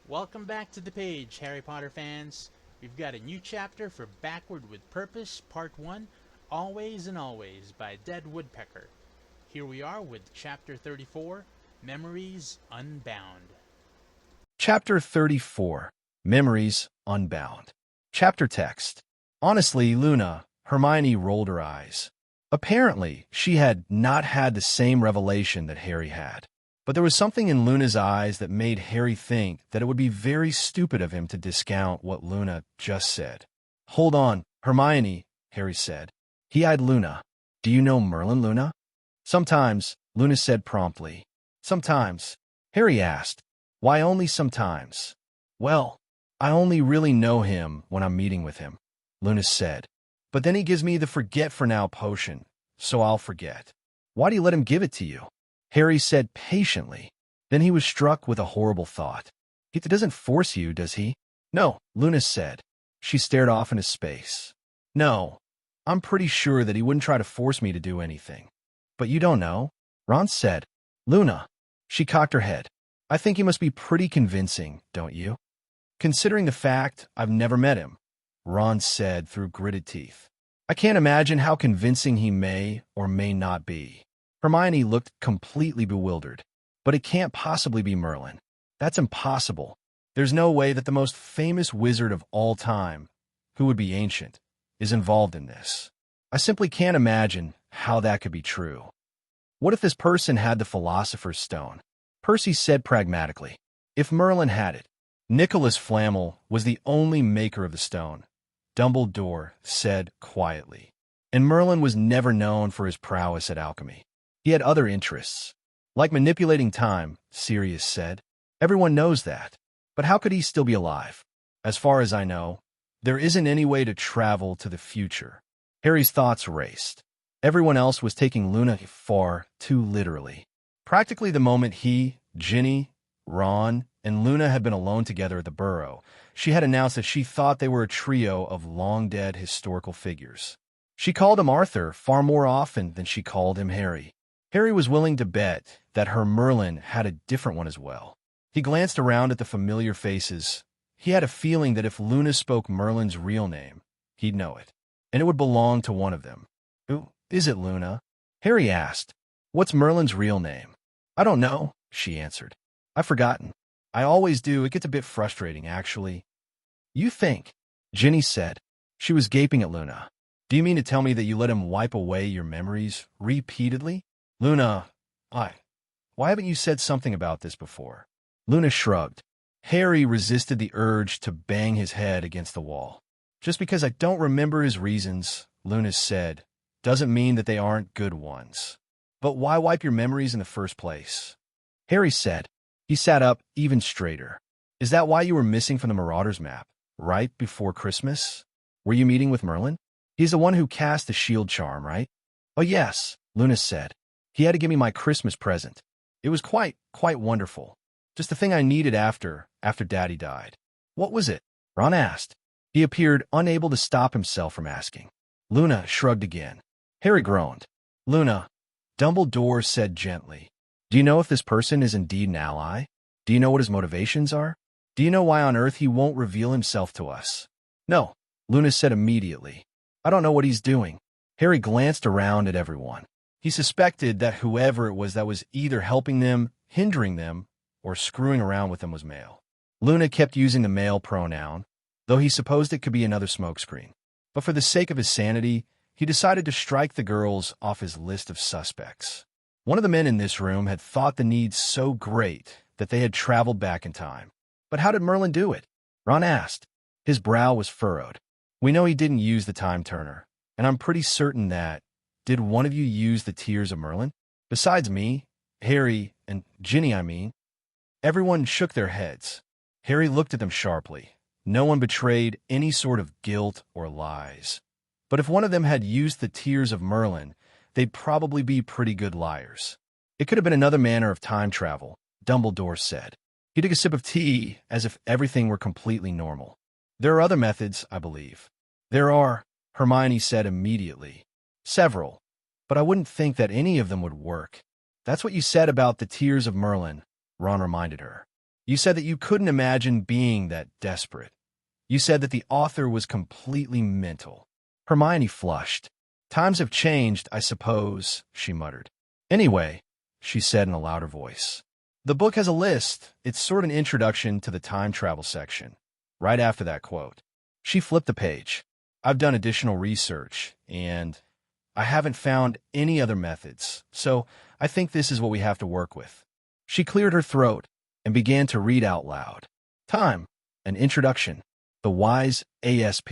Welcome back to the page, Harry Potter fans. We've got a new chapter for Backward with Purpose, Part 1, Always and Always by Dead Woodpecker. Here we are with Chapter 34, Memories Unbound. Chapter 34, Memories Unbound. Chapter text. Honestly, Luna, Hermione rolled her eyes. Apparently, she had not had the same revelation that Harry had. But there was something in Luna's eyes that made Harry think that it would be very stupid of him to discount what Luna just said. Hold on, Hermione, Harry said. He eyed Luna. Do you know Merlin, Luna? Sometimes, Luna said promptly. Sometimes, Harry asked. Why only sometimes? Well, I only really know him when I'm meeting with him, Luna said. But then he gives me the forget-for-now potion, so I'll forget. Why do you let him give it to you? Harry said patiently. Then he was struck with a horrible thought. He doesn't force you, does he? No, Luna said. She stared off into space. No, I'm pretty sure that he wouldn't try to force me to do anything. But you don't know, Ron said. Luna. She cocked her head. I think he must be pretty convincing, don't you? Considering the fact I've never met him, Ron said through gritted teeth. I can't imagine how convincing he may or may not be. Hermione looked completely bewildered. But it can't possibly be Merlin. That's impossible. There's no way that the most famous wizard of all time, who would be ancient, is involved in this. I simply can't imagine how that could be true. What if this person had the Philosopher's Stone? Percy said pragmatically. If Merlin had it. Nicholas Flamel was the only maker of the stone, Dumbledore said quietly. And Merlin was never known for his prowess at alchemy. He had other interests. Like manipulating time, Sirius said. Everyone knows that. But how could he still be alive? As far as I know, there isn't any way to travel to the future. Harry's thoughts raced. Everyone else was taking Luna far too literally. Practically the moment he, Ginny, Ron, and Luna had been alone together at the Burrow, she had announced that she thought they were a trio of long-dead historical figures. She called him Arthur far more often than she called him Harry. Harry was willing to bet that her Merlin had a different one as well. He glanced around at the familiar faces. He had a feeling that if Luna spoke Merlin's real name, he'd know it, and it would belong to one of them. Who is it, Luna? Harry asked. What's Merlin's real name? I don't know, she answered. I've forgotten. I always do. It gets a bit frustrating, actually. You think, Ginny said. She was gaping at Luna. Do you mean to tell me that you let him wipe away your memories repeatedly? Luna, why haven't you said something about this before? Luna shrugged. Harry resisted the urge to bang his head against the wall. Just because I don't remember his reasons, Luna said, doesn't mean that they aren't good ones. But why wipe your memories in the first place? Harry said. He sat up even straighter. Is that why you were missing from the Marauders map, right before Christmas? Were you meeting with Merlin? He's the one who cast the shield charm, right? Oh yes, Luna said. He had to give me my Christmas present. It was quite wonderful. Just the thing I needed after Daddy died. What was it? Ron asked. He appeared unable to stop himself from asking. Luna shrugged again. Harry groaned. Luna, Dumbledore said gently. Do you know if this person is indeed an ally? Do you know what his motivations are? Do you know why on earth he won't reveal himself to us? No, Luna said immediately. I don't know what he's doing. Harry glanced around at everyone. He suspected that whoever it was that was either helping them, hindering them, or screwing around with them was male. Luna kept using the male pronoun, though he supposed it could be another smokescreen. But for the sake of his sanity, he decided to strike the girls off his list of suspects. One of the men in this room had thought the need so great that they had traveled back in time. But how did Merlin do it? Ron asked. His brow was furrowed. We know he didn't use the time turner, and I'm pretty certain that. Did one of you use the Tears of Merlin? Besides me, Harry, and Ginny, I mean. Everyone shook their heads. Harry looked at them sharply. No one betrayed any sort of guilt or lies. But if one of them had used the Tears of Merlin, they'd probably be pretty good liars. It could have been another manner of time travel, Dumbledore said. He took a sip of tea as if everything were completely normal. There are other methods, I believe. There are, Hermione said immediately. Several. But I wouldn't think that any of them would work. That's what you said about the Tears of Merlin, Ron reminded her. You said that you couldn't imagine being that desperate. You said that the author was completely mental. Hermione flushed. Times have changed, I suppose, she muttered. Anyway, she said in a louder voice. The book has a list. It's sort of an introduction to the time travel section. Right after that quote, she flipped the page. I've done additional research, and I haven't found any other methods, so I think this is what we have to work with. She cleared her throat and began to read out loud. Time, an introduction. The wise ASP.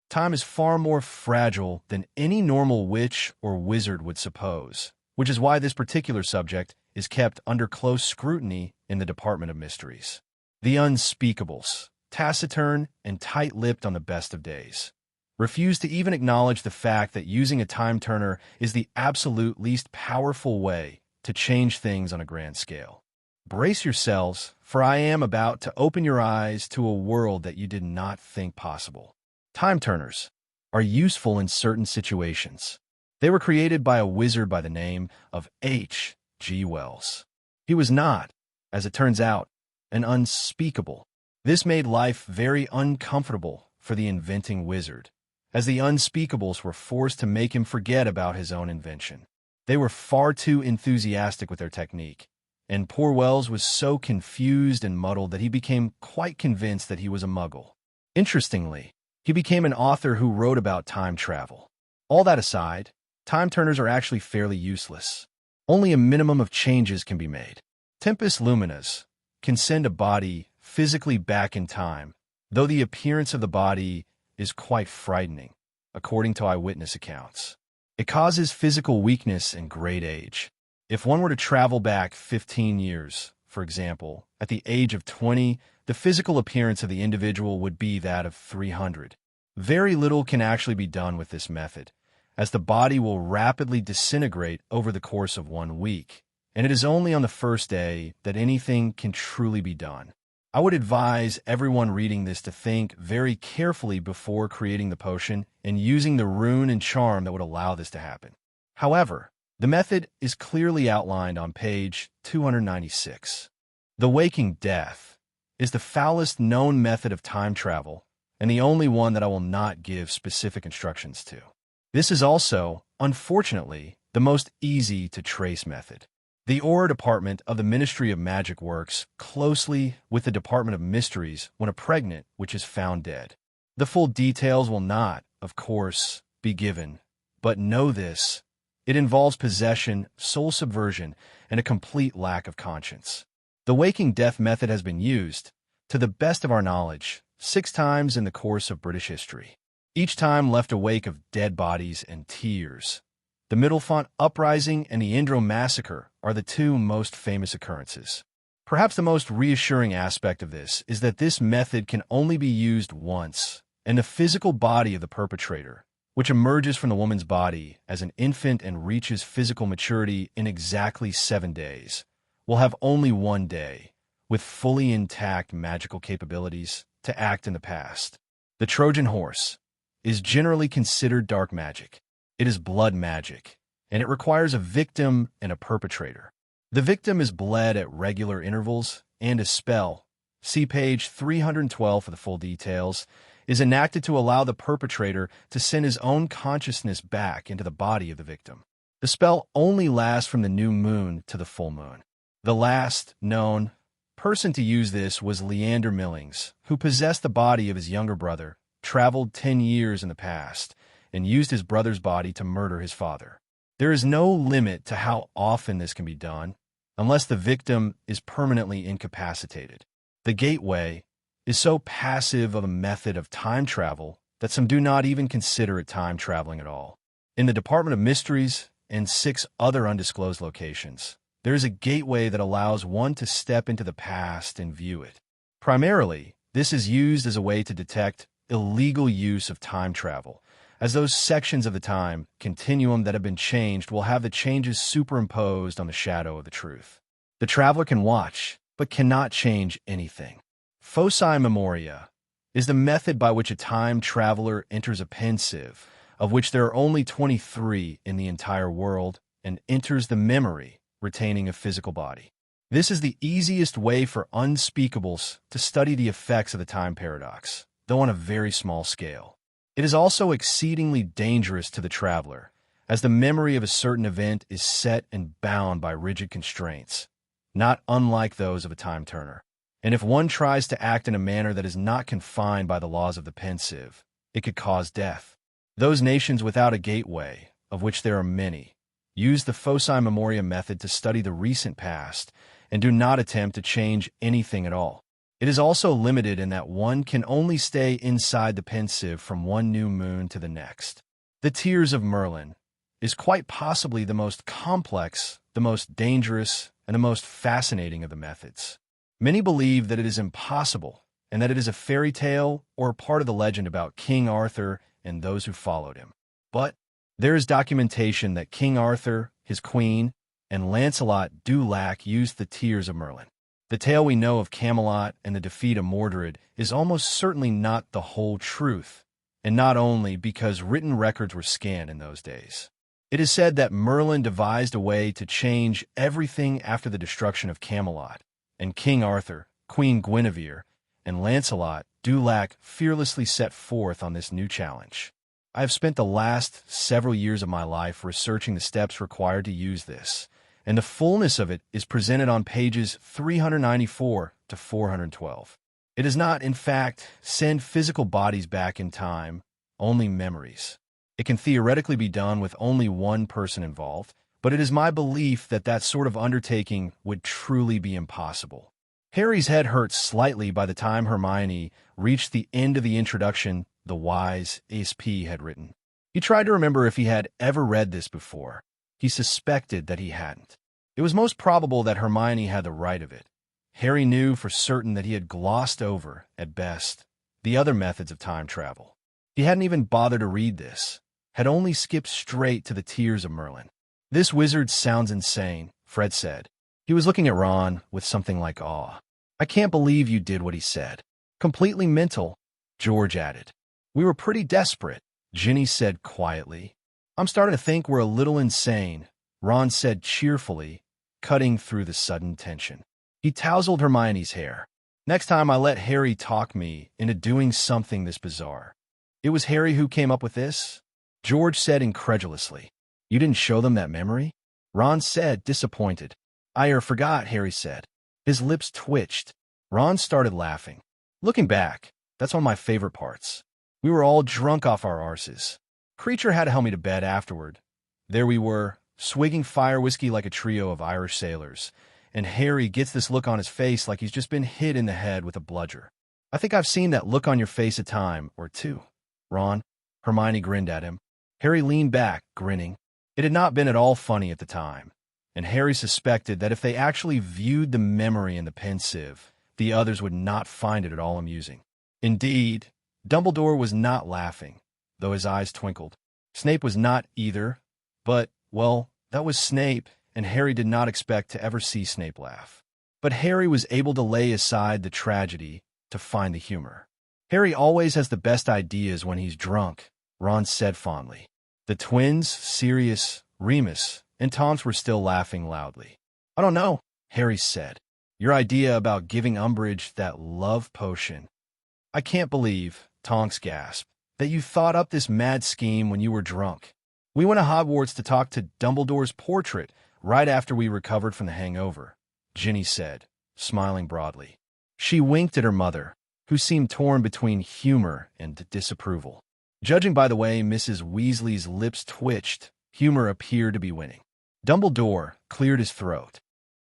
Time is far more fragile than any normal witch or wizard would suppose, which is why this particular subject is kept under close scrutiny in the Department of Mysteries. The unspeakables, taciturn and tight-lipped on the best of days, refuse to even acknowledge the fact that using a time turner is the absolute least powerful way to change things on a grand scale. Brace yourselves, for I am about to open your eyes to a world that you did not think possible. Time turners are useful in certain situations. They were created by a wizard by the name of H. G. Wells. He was not, as it turns out, an unspeakable. This made life very uncomfortable for the inventing wizard, as the unspeakables were forced to make him forget about his own invention. They were far too enthusiastic with their technique, and poor Wells was so confused and muddled that he became quite convinced that he was a muggle. Interestingly, he became an author who wrote about time travel. All that aside, time turners are actually fairly useless. Only a minimum of changes can be made. Tempus Luminas can send a body physically back in time, though the appearance of the body is quite frightening, according to eyewitness accounts. It causes physical weakness and great age. If one were to travel back 15 years, for example, at the age of 20, the physical appearance of the individual would be that of 300. Very little can actually be done with this method, as the body will rapidly disintegrate over the course of 1 week, and it is only on the first day that anything can truly be done. I would advise everyone reading this to think very carefully before creating the potion and using the rune and charm that would allow this to happen. However, the method is clearly outlined on page 296. The waking death is the foulest known method of time travel and the only one that I will not give specific instructions to. This is also, unfortunately, the most easy to trace method. The Aura Department of the Ministry of Magic works closely with the Department of Mysteries when a pregnant witch is found dead. The full details will not, of course, be given, but know this: it involves possession, soul subversion, and a complete lack of conscience. The waking death method has been used, to the best of our knowledge, 6 times in the course of British history. Each time left a wake of dead bodies and tears. The Middlefont Uprising and the Indro Massacre are the 2 most famous occurrences. Perhaps the most reassuring aspect of this is that this method can only be used once, and the physical body of the perpetrator, which emerges from the woman's body as an infant and reaches physical maturity in exactly 7 days, will have only 1 day, with fully intact magical capabilities, to act in the past. The Trojan horse is generally considered dark magic. It is blood magic, and it requires a victim and a perpetrator. The victim is bled at regular intervals, and a spell, see page 312 for the full details, is enacted to allow the perpetrator to send his own consciousness back into the body of the victim. The spell only lasts from the new moon to the full moon. The last known person to use this was Leander Millings, who possessed the body of his younger brother, traveled 10 years in the past, and used his brother's body to murder his father. There is no limit to how often this can be done, unless the victim is permanently incapacitated. The gateway is so passive of a method of time travel that some do not even consider it time traveling at all. In the Department of Mysteries and 6 other undisclosed locations, there is a gateway that allows one to step into the past and view it. Primarily, this is used as a way to detect illegal use of time travel, as those sections of the time continuum that have been changed will have the changes superimposed on the shadow of the truth. The traveler can watch, but cannot change anything. Foci Memoria is the method by which a time traveler enters a pensieve, of which there are only 23 in the entire world, and enters the memory, retaining a physical body. This is the easiest way for unspeakables to study the effects of the time paradox, though on a very small scale. It is also exceedingly dangerous to the traveler, as the memory of a certain event is set and bound by rigid constraints, not unlike those of a time turner. And if one tries to act in a manner that is not confined by the laws of the pensive, it could cause death. Those nations without a gateway, of which there are many, use the foci memoria method to study the recent past and do not attempt to change anything at all. It is also limited in that one can only stay inside the pensive from one new moon to the next. The Tears of Merlin is quite possibly the most complex, the most dangerous, and the most fascinating of the methods. Many believe that it is impossible and that it is a fairy tale or part of the legend about King Arthur and those who followed him. But there is documentation that King Arthur, his queen, and Lancelot du Lac used the Tears of Merlin. The tale we know of Camelot and the defeat of Mordred is almost certainly not the whole truth, and not only because written records were scant in those days. It is said that Merlin devised a way to change everything after the destruction of Camelot, and King Arthur, Queen Guinevere, and Lancelot du Lac fearlessly set forth on this new challenge. I have spent the last several years of my life researching the steps required to use this, and the fullness of it is presented on pages 394 to 412. It does not, in fact, send physical bodies back in time, only memories. It can theoretically be done with only one person involved, but it is my belief that that sort of undertaking would truly be impossible. Harry's head hurt slightly by the time Hermione reached the end of the introduction the wise Ace had written. He tried to remember if he had ever read this before. He suspected that he hadn't. It was most probable that Hermione had the right of it. Harry knew for certain that he had glossed over, at best, the other methods of time travel. He hadn't even bothered to read this, had only skipped straight to the Tears of Merlin. "This wizard sounds insane," Fred said. He was looking at Ron with something like awe. "I can't believe you did what he said." "Completely mental," George added. "We were pretty desperate," Ginny said quietly. "I'm starting to think we're a little insane," Ron said cheerfully, cutting through the sudden tension. He tousled Hermione's hair. "Next time I let Harry talk me into doing something this bizarre." "It was Harry who came up with this?" George said incredulously. "You didn't show them that memory?" Ron said, disappointed. "I forgot," Harry said. His lips twitched. Ron started laughing. "Looking back, that's one of my favorite parts. We were all drunk off our arses. Creature had to help me to bed afterward. There we were, swigging fire whiskey like a trio of Irish sailors, and Harry gets this look on his face like he's just been hit in the head with a bludger. I think I've seen that look on your face a time or two, Ron." Hermione grinned at him. Harry leaned back, grinning. It had not been at all funny at the time, and Harry suspected that if they actually viewed the memory in the pensive, the others would not find it at all amusing. Indeed, Dumbledore was not laughing, though his eyes twinkled. Snape was not either, but, well, that was Snape, and Harry did not expect to ever see Snape laugh. But Harry was able to lay aside the tragedy to find the humor. "Harry always has the best ideas when he's drunk," Ron said fondly. The twins, Sirius, Remus, and Tonks were still laughing loudly. "I don't know," Harry said. "Your idea about giving Umbridge that love potion. I can't believe," Tonks gasped, "that you thought up this mad scheme when you were drunk. We went to Hogwarts to talk to Dumbledore's portrait right after we recovered from the hangover," Ginny said, smiling broadly. She winked at her mother, who seemed torn between humor and disapproval. Judging by the way Mrs. Weasley's lips twitched, humor appeared to be winning. Dumbledore cleared his throat.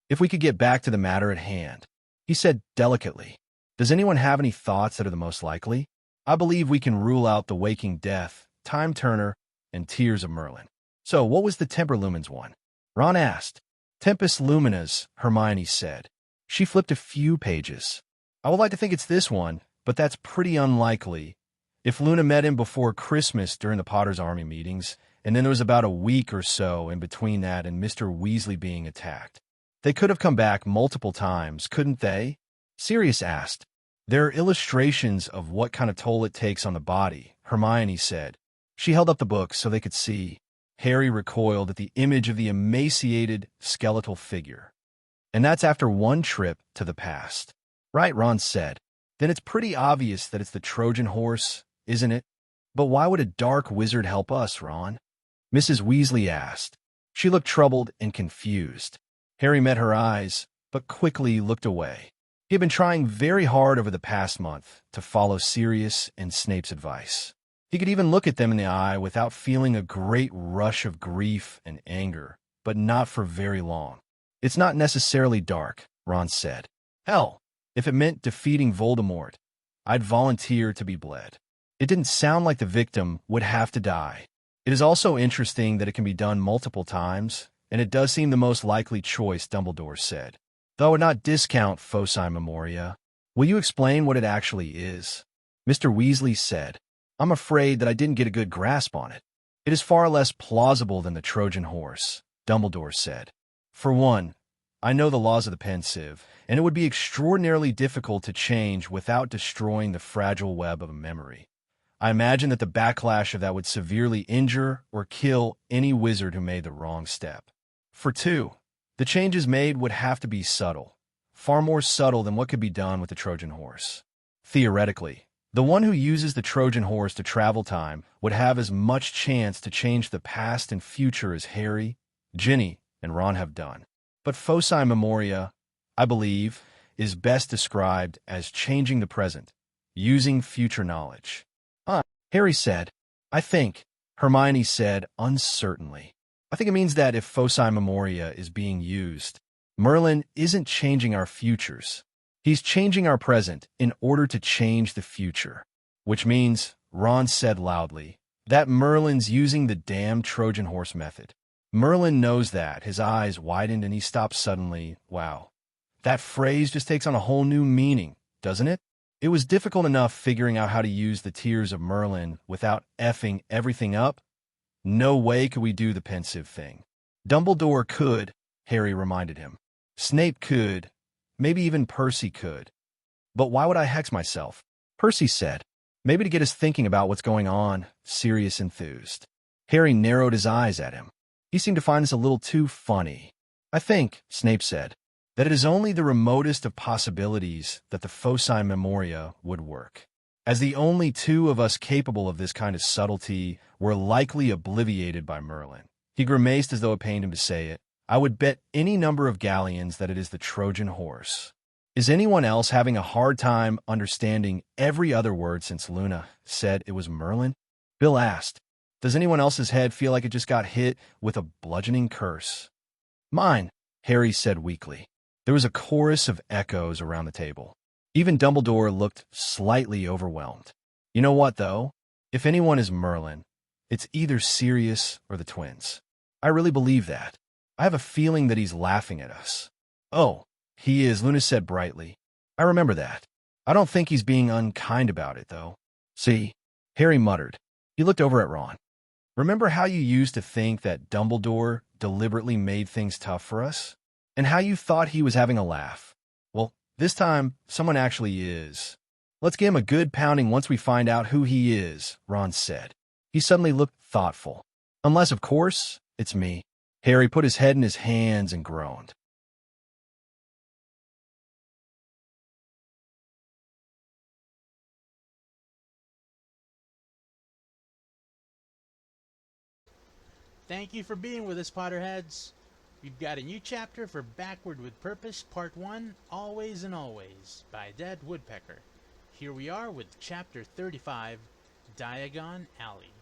"If we could get back to the matter at hand," he said delicately. "Does anyone have any thoughts that are the most likely? I believe we can rule out the Waking Death, Time Turner, and Tears of Merlin." "So what was the Temper Lumens one?" Ron asked. "Tempus Luminas," Hermione said. She flipped a few pages. "I would like to think it's this one, but that's pretty unlikely. If Luna met him before Christmas during the Potter's Army meetings, and then there was about a week or so in between that and Mr. Weasley being attacked. They could have come back multiple times, couldn't they?" Sirius asked. "There are illustrations of what kind of toll it takes on the body," Hermione said. She held up the book so they could see. Harry recoiled at the image of the emaciated, skeletal figure. And that's after one trip to the past. Right, Ron said. Then it's pretty obvious that it's the Trojan horse, isn't it? But why would a dark wizard help us, Ron? Mrs. Weasley asked. She looked troubled and confused. Harry met her eyes, but quickly looked away. He had been trying very hard over the past month to follow Sirius and Snape's advice. He could even look at them in the eye without feeling a great rush of grief and anger, but not for very long. It's not necessarily dark, Ron said. Hell, if it meant defeating Voldemort, I'd volunteer to be bled. It didn't sound like the victim would have to die. It is also interesting that it can be done multiple times, and it does seem the most likely choice, Dumbledore said. Though I would not discount foci memoria. Will you explain what it actually is? Mr. Weasley said. I'm afraid that I didn't get a good grasp on it. It is far less plausible than the Trojan horse, Dumbledore said. For one, I know the laws of the pensive, and it would be extraordinarily difficult to change without destroying the fragile web of a memory. I imagine that the backlash of that would severely injure or kill any wizard who made the wrong step. For two, the changes made would have to be subtle, far more subtle than what could be done with the Trojan horse. Theoretically, the one who uses the Trojan horse to travel time would have as much chance to change the past and future as Harry, Ginny, and Ron have done. But foci memoria, I believe, is best described as changing the present, using future knowledge. Harry said. I think, Hermione said uncertainly. I think it means that if foci memoria is being used, Merlin isn't changing our futures. He's changing our present in order to change the future. Which means, Ron said loudly, that Merlin's using the damn Trojan horse method. Merlin knows that. His eyes widened and he stopped suddenly. Wow. That phrase just takes on a whole new meaning, doesn't it? It was difficult enough figuring out how to use the tears of Merlin without effing everything up. No way could we do the pensive thing. Dumbledore could, Harry reminded him. Snape could. Maybe even Percy could. But why would I hex myself? Percy said. Maybe to get us thinking about what's going on, Sirius enthused. Harry narrowed his eyes at him. He seemed to find this a little too funny. I think, Snape said, that it is only the remotest of possibilities that the foci memoria would work. As the only two of us capable of this kind of subtlety were likely obliviated by Merlin. He grimaced as though it pained him to say it. I would bet any number of galleons that it is the Trojan horse. Is anyone else having a hard time understanding every other word since Luna said it was Merlin? Bill asked. Does anyone else's head feel like it just got hit with a bludgeoning curse? Mine, Harry said weakly. There was a chorus of echoes around the table. Even Dumbledore looked slightly overwhelmed. You know what, though? If anyone is Merlin, it's either Sirius or the twins. I really believe that. I have a feeling that he's laughing at us. Oh, he is, Luna said brightly. I remember that. I don't think he's being unkind about it, though. See? Harry muttered. He looked over at Ron. Remember how you used to think that Dumbledore deliberately made things tough for us? And how you thought he was having a laugh? Well, this time, someone actually is. Let's give him a good pounding once we find out who he is, Ron said. He suddenly looked thoughtful. Unless, of course, it's me. Harry put his head in his hands and groaned. Thank you for being with us, Potterheads. We've got a new chapter for Backward with Purpose, Part 1, Always and Always, by Dead Woodpecker. Here we are with Chapter 35, Diagon Alley.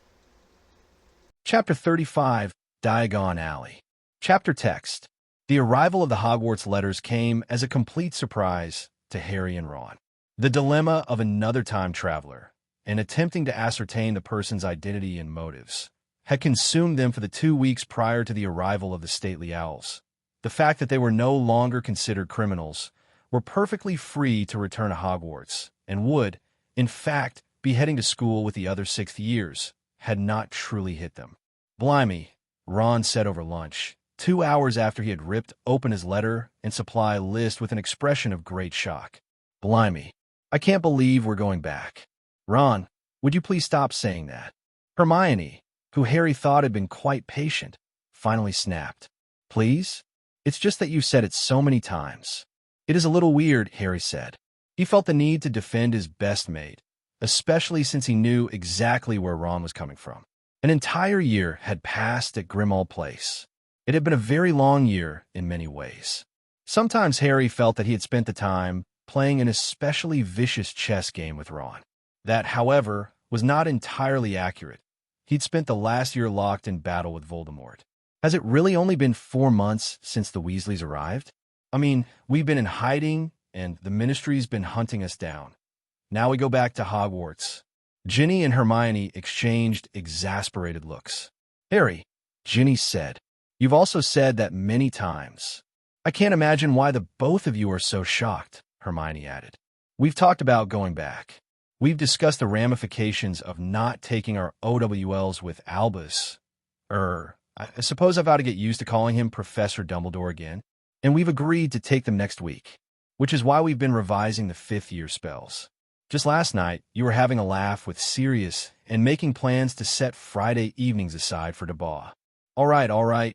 Chapter 35, Diagon Alley. Chapter text. The arrival of the Hogwarts letters came as a complete surprise to Harry and Ron. The dilemma of another time traveler, and attempting to ascertain the person's identity and motives, had consumed them for the 2 weeks prior to the arrival of the stately owls. The fact that they were no longer considered criminals, were perfectly free to return to Hogwarts, and would, in fact, be heading to school with the other sixth years, had not truly hit them. Blimey, Ron said over lunch, 2 hours after he had ripped open his letter and supply list with an expression of great shock. Blimey, I can't believe we're going back. Ron, would you please stop saying that? Hermione, who Harry thought had been quite patient, finally snapped. Please? It's just that you've said it so many times. It is a little weird, Harry said. He felt the need to defend his best mate, especially since he knew exactly where Ron was coming from. An entire year had passed at Grimmauld Place. It had been a very long year in many ways. Sometimes Harry felt that he had spent the time playing an especially vicious chess game with Ron. That, however, was not entirely accurate. He'd spent the last year locked in battle with Voldemort. Has it really only been 4 months since the Weasleys arrived? I mean, we've been in hiding, and the Ministry's been hunting us down. Now we go back to Hogwarts. Ginny and Hermione exchanged exasperated looks. Harry, Ginny said, you've also said that many times. I can't imagine why the both of you are so shocked, Hermione added. We've talked about going back. We've discussed the ramifications of not taking our OWLs with Albus. I suppose I've got to get used to calling him Professor Dumbledore again. And we've agreed to take them next week, which is why we've been revising the 5th-year spells. Just last night, you were having a laugh with Sirius and making plans to set Friday evenings aside for Debaugh. All right.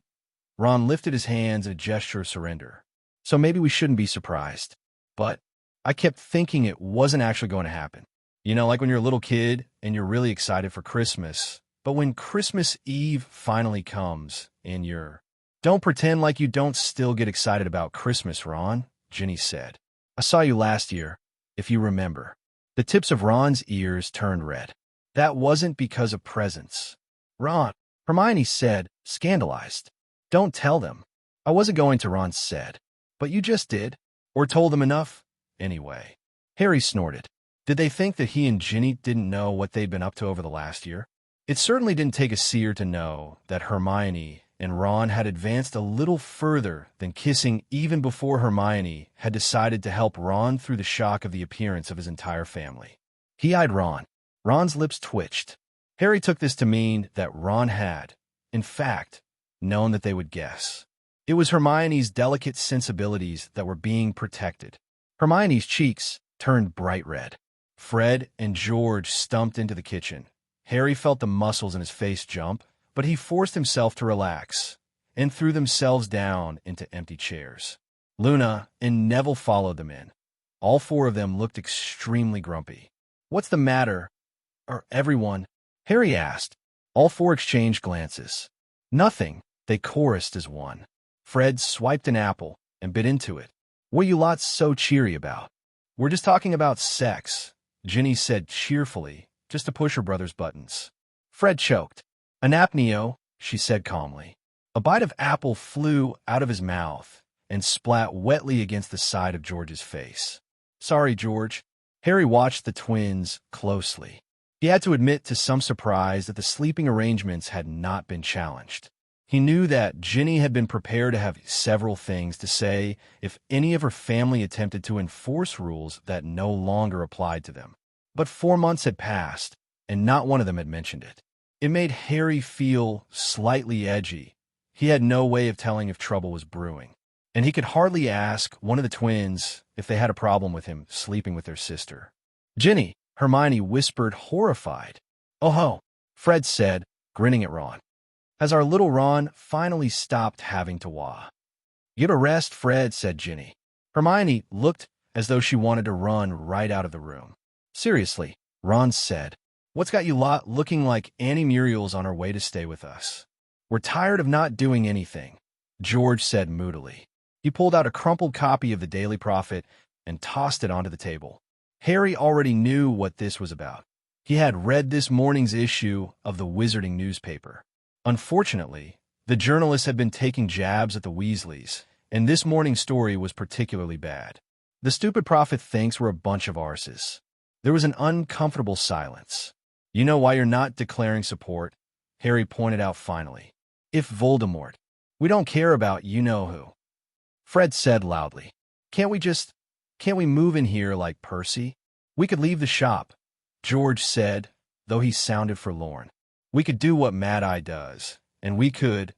Ron lifted his hands in a gesture of surrender. So maybe we shouldn't be surprised. But I kept thinking it wasn't actually going to happen. You know, like when you're a little kid and you're really excited for Christmas. But when Christmas Eve finally comes and you're... Don't pretend like you don't still get excited about Christmas, Ron, Ginny said. I saw you last year, if you remember. The tips of Ron's ears turned red. That wasn't because of presents. Ron, Hermione said, scandalized. Don't tell them. I wasn't going to, Ron said. But you just did. Or told them enough. Anyway. Harry snorted. Did they think that he and Ginny didn't know what they'd been up to over the last year? It certainly didn't take a seer to know that Hermione and Ron had advanced a little further than kissing even before Hermione had decided to help Ron through the shock of the appearance of his entire family. He eyed Ron. Ron's lips twitched. Harry took this to mean that Ron had, in fact, known that they would guess. It was Hermione's delicate sensibilities that were being protected. Hermione's cheeks turned bright red. Fred and George stumped into the kitchen. Harry felt the muscles in his face jump, but he forced himself to relax and threw themselves down into empty chairs. Luna and Neville followed them in. All 4 of them looked extremely grumpy. What's the matter? Everyone? Harry asked. All 4 exchanged glances. Nothing, they chorused as one. Fred swiped an apple and bit into it. What are you lots so cheery about? We're just talking about sex, Ginny said cheerfully, just to push her brother's buttons. Fred choked. An apneo, she said calmly. A bite of apple flew out of his mouth and splat wetly against the side of George's face. Sorry, George. Harry watched the twins closely. He had to admit to some surprise that the sleeping arrangements had not been challenged. He knew that Ginny had been prepared to have several things to say if any of her family attempted to enforce rules that no longer applied to them. But 4 months had passed, and not one of them had mentioned it. It made Harry feel slightly edgy. He had no way of telling if trouble was brewing, and he could hardly ask one of the twins if they had a problem with him sleeping with their sister. Ginny, Hermione whispered, horrified. Oh ho, Fred said, grinning at Ron. Has our little Ron finally stopped having to wah? Get a rest, Fred, said Ginny. Hermione looked as though she wanted to run right out of the room. Seriously, Ron said. What's got you lot looking like Annie Muriel's on her way to stay with us? We're tired of not doing anything, George said moodily. He pulled out a crumpled copy of the Daily Prophet and tossed it onto the table. Harry already knew what this was about. He had read this morning's issue of the Wizarding newspaper. Unfortunately, the journalists had been taking jabs at the Weasleys, and this morning's story was particularly bad. The stupid prophet thinks we're a bunch of arses. There was an uncomfortable silence. You know why you're not declaring support? Harry pointed out finally. If Voldemort. We don't care about you-know-who. Fred said loudly. Can't we move in here like Percy? We could leave the shop, George said, though he sounded forlorn. We could do what Mad-Eye does, and we could...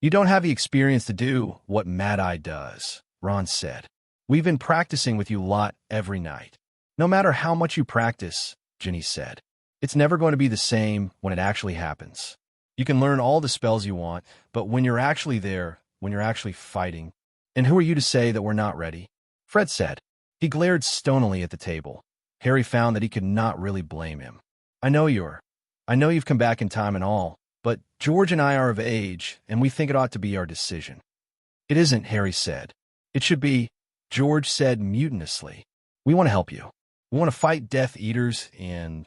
You don't have the experience to do what Mad-Eye does, Ron said. We've been practicing with you lot every night. No matter how much you practice, Ginny said. It's never going to be the same when it actually happens. You can learn all the spells you want, but when you're actually there, when you're actually fighting, And who are you to say that we're not ready? Fred said. He glared stonily at the table. Harry found that he could not really blame him. I know you've come back in time and all, but George and I are of age, and we think it ought to be our decision. It isn't, Harry said. It should be, George said mutinously. We want to help you. We want to fight Death Eaters and...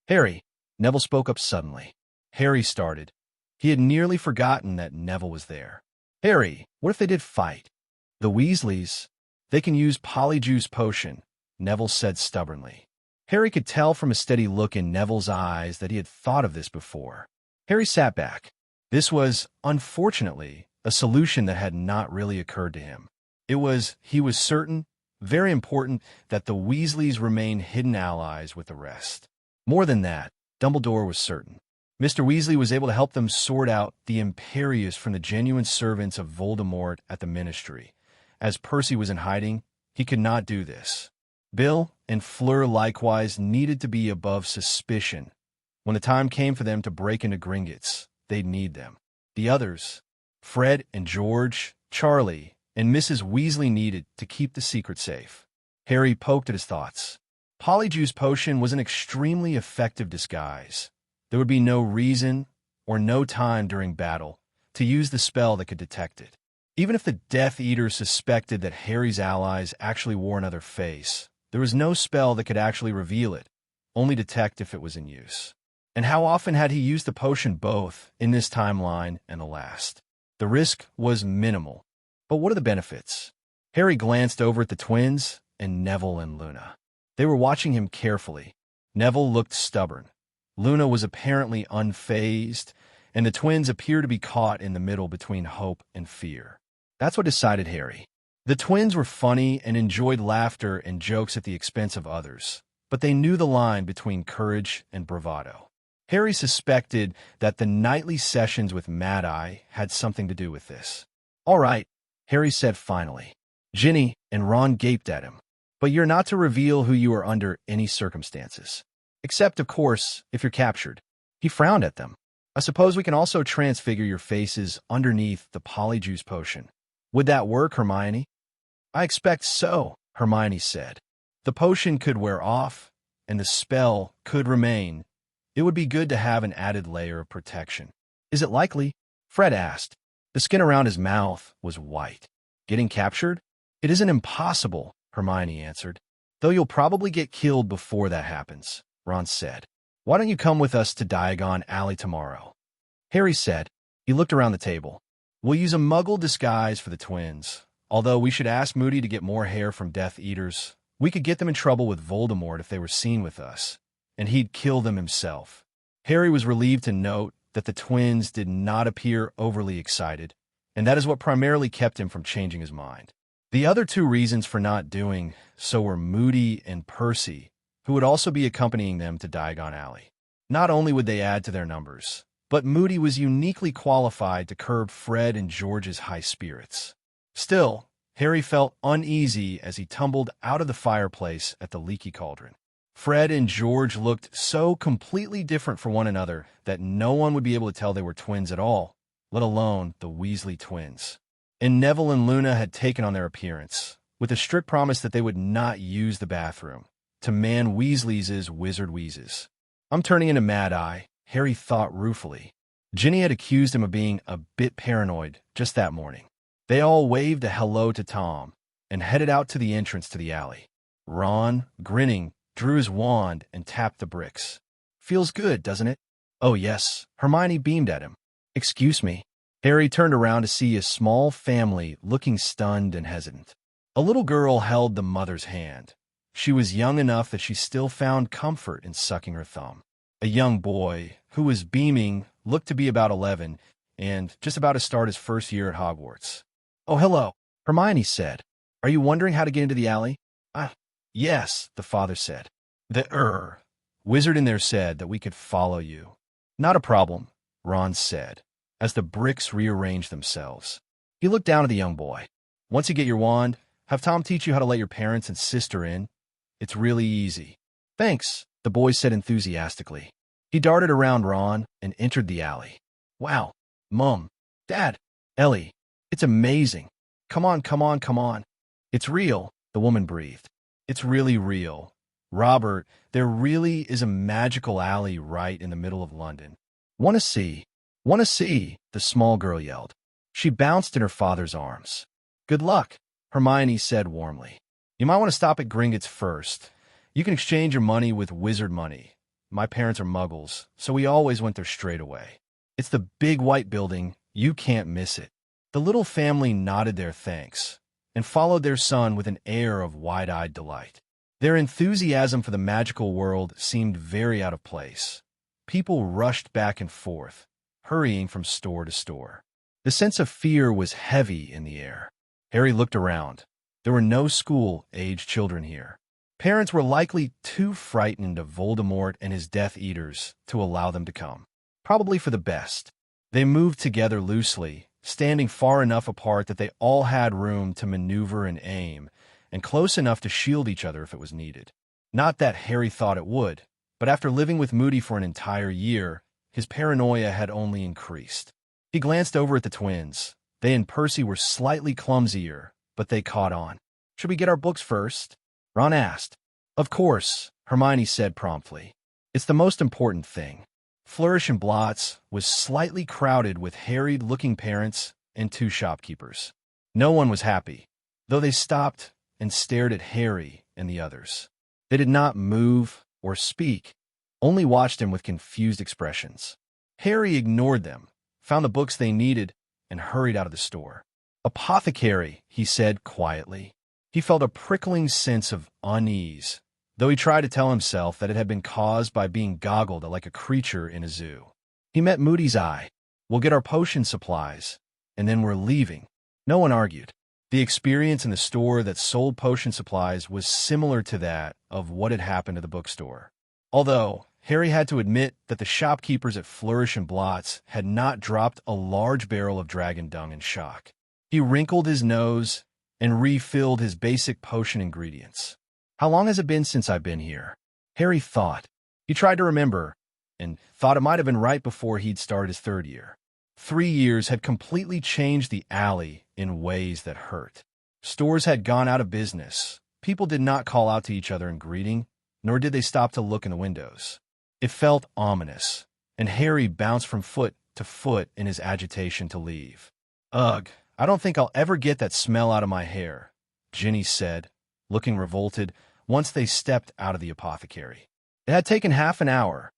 Harry, Neville spoke up suddenly. Harry started. He had nearly forgotten that Neville was there. Harry, what if they did fight? The Weasleys, they can use Polyjuice Potion, Neville said stubbornly. Harry could tell from a steady look in Neville's eyes that he had thought of this before. Harry sat back. This was, unfortunately, a solution that had not really occurred to him. He was certain, very important, that the Weasleys remain hidden allies with the rest. More than that, Dumbledore was certain. Mr. Weasley was able to help them sort out the Imperius from the genuine servants of Voldemort at the Ministry. As Percy was in hiding, he could not do this. Bill and Fleur likewise needed to be above suspicion. When the time came for them to break into Gringotts, they'd need them. The others, Fred and George, Charlie, and Mrs. Weasley needed to keep the secret safe. Harry poked at his thoughts. Polyjuice Potion was an extremely effective disguise. There would be no reason or no time during battle to use the spell that could detect it. Even if the Death Eaters suspected that Harry's allies actually wore another face, there was no spell that could actually reveal it, only detect if it was in use. And how often had he used the potion both in this timeline and the last? The risk was minimal. But what are the benefits? Harry glanced over at the twins and Neville and Luna. They were watching him carefully. Neville looked stubborn. Luna was apparently unfazed, and the twins appeared to be caught in the middle between hope and fear. That's what decided Harry. The twins were funny and enjoyed laughter and jokes at the expense of others, but they knew the line between courage and bravado. Harry suspected that the nightly sessions with Mad-Eye had something to do with this. All right, Harry said finally. Ginny and Ron gaped at him. But you're not to reveal who you are under any circumstances. Except, of course, if you're captured. He frowned at them. I suppose we can also transfigure your faces underneath the Polyjuice Potion. Would that work, Hermione? I expect so, Hermione said. The potion could wear off, and the spell could remain. It would be good to have an added layer of protection. Is it likely? Fred asked. The skin around his mouth was white. Getting captured? It isn't impossible, Hermione answered. Though you'll probably get killed before that happens, Ron said. Why don't you come with us to Diagon Alley tomorrow? Harry said. He looked around the table. We'll use a muggle disguise for the twins. Although we should ask Moody to get more hair from Death Eaters. We could get them in trouble with Voldemort if they were seen with us, and he'd kill them himself. Harry was relieved to note that the twins did not appear overly excited, and that is what primarily kept him from changing his mind. The other two reasons for not doing so were Moody and Percy, who would also be accompanying them to Diagon Alley. Not only would they add to their numbers, but Moody was uniquely qualified to curb Fred and George's high spirits. Still, Harry felt uneasy as he tumbled out of the fireplace at the Leaky Cauldron. Fred and George looked so completely different from one another that no one would be able to tell they were twins at all, let alone the Weasley twins. And Neville and Luna had taken on their appearance, with a strict promise that they would not use the bathroom, to man Weasley's wizard wheezes. I'm turning into Mad-Eye, Harry thought ruefully. Ginny had accused him of being a bit paranoid just that morning. They all waved a hello to Tom and headed out to the entrance to the alley. Ron, grinning, drew his wand and tapped the bricks. Feels good, doesn't it? Oh, yes. Hermione beamed at him. Excuse me. Harry turned around to see a small family looking stunned and hesitant. A little girl held the mother's hand. She was young enough that she still found comfort in sucking her thumb. A young boy, who was beaming, looked to be about 11 and just about to start his first year at Hogwarts. Oh, hello, Hermione said. Are you wondering how to get into the alley? Yes, the father said. The wizard in there said that we could follow you. Not a problem, Ron said, as the bricks rearranged themselves. He looked down at the young boy. Once you get your wand, have Tom teach you how to let your parents and sister in. It's really easy. Thanks, the boy said enthusiastically. He darted around Ron and entered the alley. Wow, Mom, Dad, Ellie, it's amazing. Come on, come on, come on. It's real, the woman breathed. It's really real. Robert, there really is a magical alley right in the middle of London. Want to see? Want to see? The small girl yelled. She bounced in her father's arms. Good luck, Hermione said warmly. You might want to stop at Gringotts first. You can exchange your money with wizard money. My parents are muggles, so we always went there straight away. It's the big white building. You can't miss it. The little family nodded their thanks and followed their son with an air of wide-eyed delight. Their enthusiasm for the magical world seemed very out of place. People rushed back and forth, hurrying from store to store. The sense of fear was heavy in the air. Harry looked around. There were no school-aged children here. Parents were likely too frightened of Voldemort and his Death Eaters to allow them to come. Probably for the best. They moved together loosely, standing far enough apart that they all had room to maneuver and aim, and close enough to shield each other if it was needed. Not that Harry thought it would, but after living with Moody for an entire year, his paranoia had only increased. He glanced over at the twins. They and Percy were slightly clumsier, but they caught on. Should we get our books first? Ron asked. Of course, Hermione said promptly. It's the most important thing. Flourish and Blotts was slightly crowded with harried-looking parents and 2 shopkeepers. No one was happy, though they stopped and stared at Harry and the others. They did not move or speak, only watched him with confused expressions. Harry ignored them, found the books they needed, and hurried out of the store. Apothecary, he said quietly. He felt a prickling sense of unease, though he tried to tell himself that it had been caused by being goggled like a creature in a zoo. He met Moody's eye. We'll get our potion supplies, and then we're leaving. No one argued. The experience in the store that sold potion supplies was similar to that of what had happened to the bookstore. Although, Harry had to admit that the shopkeepers at Flourish and Blotts had not dropped a large barrel of dragon dung in shock. He wrinkled his nose and refilled his basic potion ingredients. How long has it been since I've been here? Harry thought. He tried to remember, and thought it might have been right before he'd started his 3rd year. 3 years had completely changed the alley in ways that hurt. Stores had gone out of business. People did not call out to each other in greeting, nor did they stop to look in the windows. It felt ominous, and Harry bounced from foot to foot in his agitation to leave. Ugh, I don't think I'll ever get that smell out of my hair, Ginny said, looking revolted once they stepped out of the apothecary. It had taken half an hour.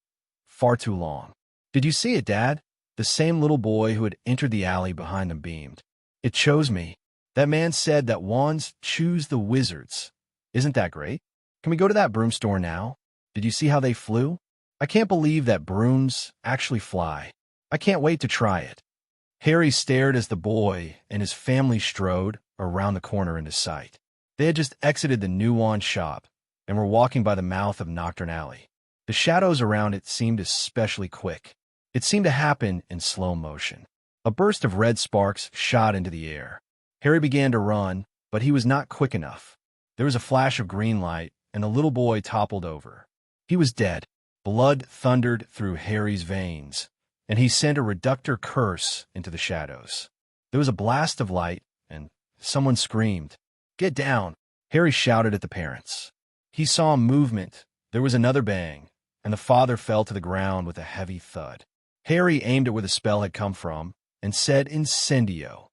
Far too long. Did you see it, Dad? The same little boy who had entered the alley behind them beamed. It chose me. That man said that wands choose the wizards. Isn't that great? Can we go to that broom store now? Did you see how they flew? I can't believe that brooms actually fly. I can't wait to try it. Harry stared as the boy and his family strode around the corner into sight. They had just exited the new wand shop and were walking by the mouth of Nocturne Alley. The shadows around it seemed especially quick. It seemed to happen in slow motion. A burst of red sparks shot into the air. Harry began to run, but he was not quick enough. There was a flash of green light, and the little boy toppled over. He was dead. Blood thundered through Harry's veins, and he sent a reductor curse into the shadows. There was a blast of light, and someone screamed. Get down! Harry shouted at the parents. He saw movement. There was another bang, and the father fell to the ground with a heavy thud. Harry aimed at where the spell had come from and said Incendio.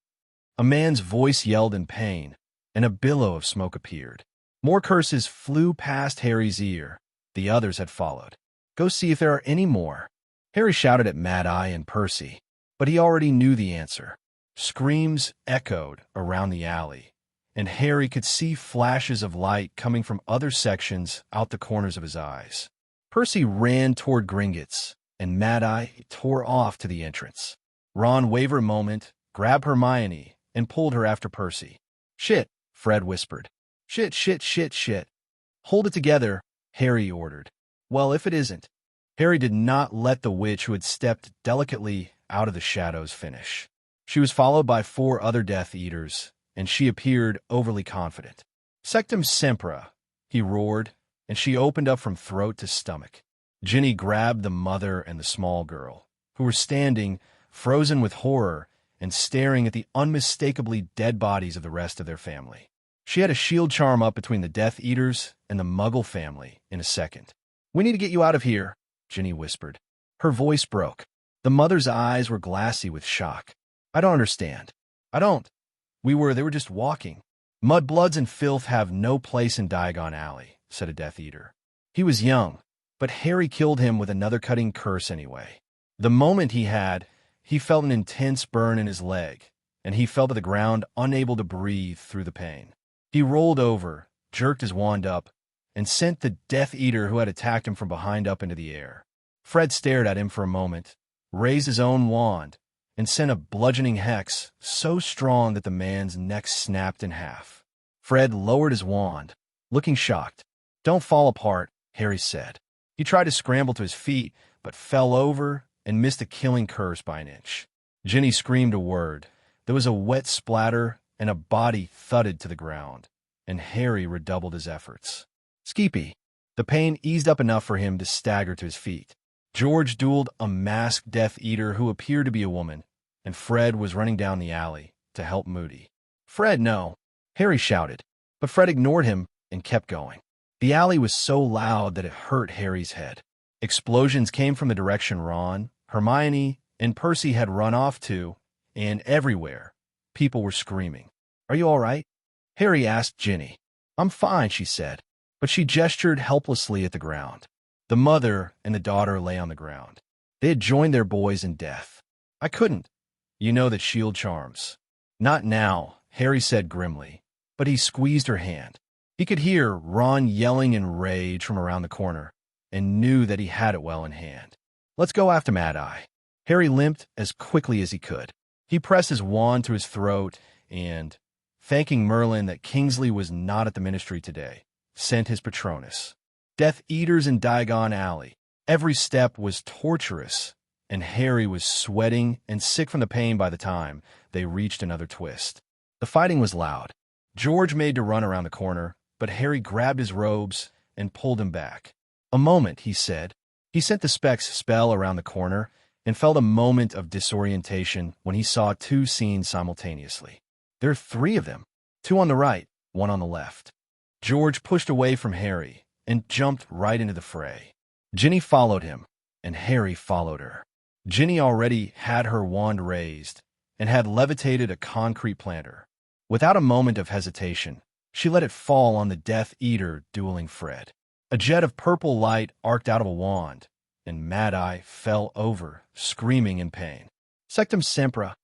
A man's voice yelled in pain, and a billow of smoke appeared. More curses flew past Harry's ear. The others had followed. Go see if there are any more. Harry shouted at Mad Eye and Percy, but he already knew the answer. Screams echoed around the alley, and Harry could see flashes of light coming from other sections out the corners of his eyes. Percy ran toward Gringotts, and Mad Eye tore off to the entrance. Ron wavered a moment, grabbed Hermione, and pulled her after Percy. Shit, Fred whispered. Shit, shit, shit, shit. Hold it together, Harry ordered. Well, if it isn't. Harry did not let the witch who had stepped delicately out of the shadows finish. She was followed by 4 other Death Eaters, and she appeared overly confident. Sectum Sempra, he roared, and she opened up from throat to stomach. Ginny grabbed the mother and the small girl, who were standing, frozen with horror, and staring at the unmistakably dead bodies of the rest of their family. She had a shield charm up between the Death Eaters and the Muggle family in a second. "We need to get you out of here," Ginny whispered. Her voice broke. The mother's eyes were glassy with shock. "I don't understand." "I don't. They were just walking." "Mudbloods and filth have no place in Diagon Alley," said a Death Eater. "He was young, but Harry killed him with another cutting curse anyway." The moment he felt an intense burn in his leg, and he fell to the ground, unable to breathe through the pain. He rolled over, jerked his wand up, and sent the Death Eater who had attacked him from behind up into the air. Fred stared at him for a moment, raised his own wand, and sent a bludgeoning hex so strong that the man's neck snapped in half. Fred lowered his wand, looking shocked. "Don't fall apart," Harry said. He tried to scramble to his feet, but fell over and missed a killing curse by an inch. Ginny screamed a word. There was a wet splatter, and a body thudded to the ground, and Harry redoubled his efforts. "Skeepy." The pain eased up enough for him to stagger to his feet. George dueled a masked Death Eater who appeared to be a woman, and Fred was running down the alley to help Moody. "Fred, no!" Harry shouted, but Fred ignored him and kept going. The alley was so loud that it hurt Harry's head. Explosions came from the direction Ron, Hermione, and Percy had run off to, and everywhere, people were screaming. "Are you all right?" Harry asked Ginny. "I'm fine," she said, but she gestured helplessly at the ground. The mother and the daughter lay on the ground. They had joined their boys in death. "I couldn't. You know that shield charms." "Not now," Harry said grimly, but he squeezed her hand. He could hear Ron yelling in rage from around the corner, and knew that he had it well in hand. "Let's go after Mad Eye." Harry limped as quickly as he could. He pressed his wand to his throat and, thanking Merlin that Kingsley was not at the Ministry today, sent his Patronus. Death Eaters in Diagon Alley. Every step was torturous, and Harry was sweating and sick from the pain by the time they reached another twist. The fighting was loud. George made to run around the corner, but Harry grabbed his robes and pulled him back. "A moment," he said. He sent the Specs spell around the corner and felt a moment of disorientation when he saw two scenes simultaneously. There are three of them, two on the right, one on the left. George pushed away from Harry and jumped right into the fray. Ginny followed him, and Harry followed her. Ginny already had her wand raised and had levitated a concrete planter. Without a moment of hesitation, she let it fall on the Death Eater dueling Fred. A jet of purple light arced out of a wand, and Mad Eye fell over, screaming in pain. "Sectum Sempra,"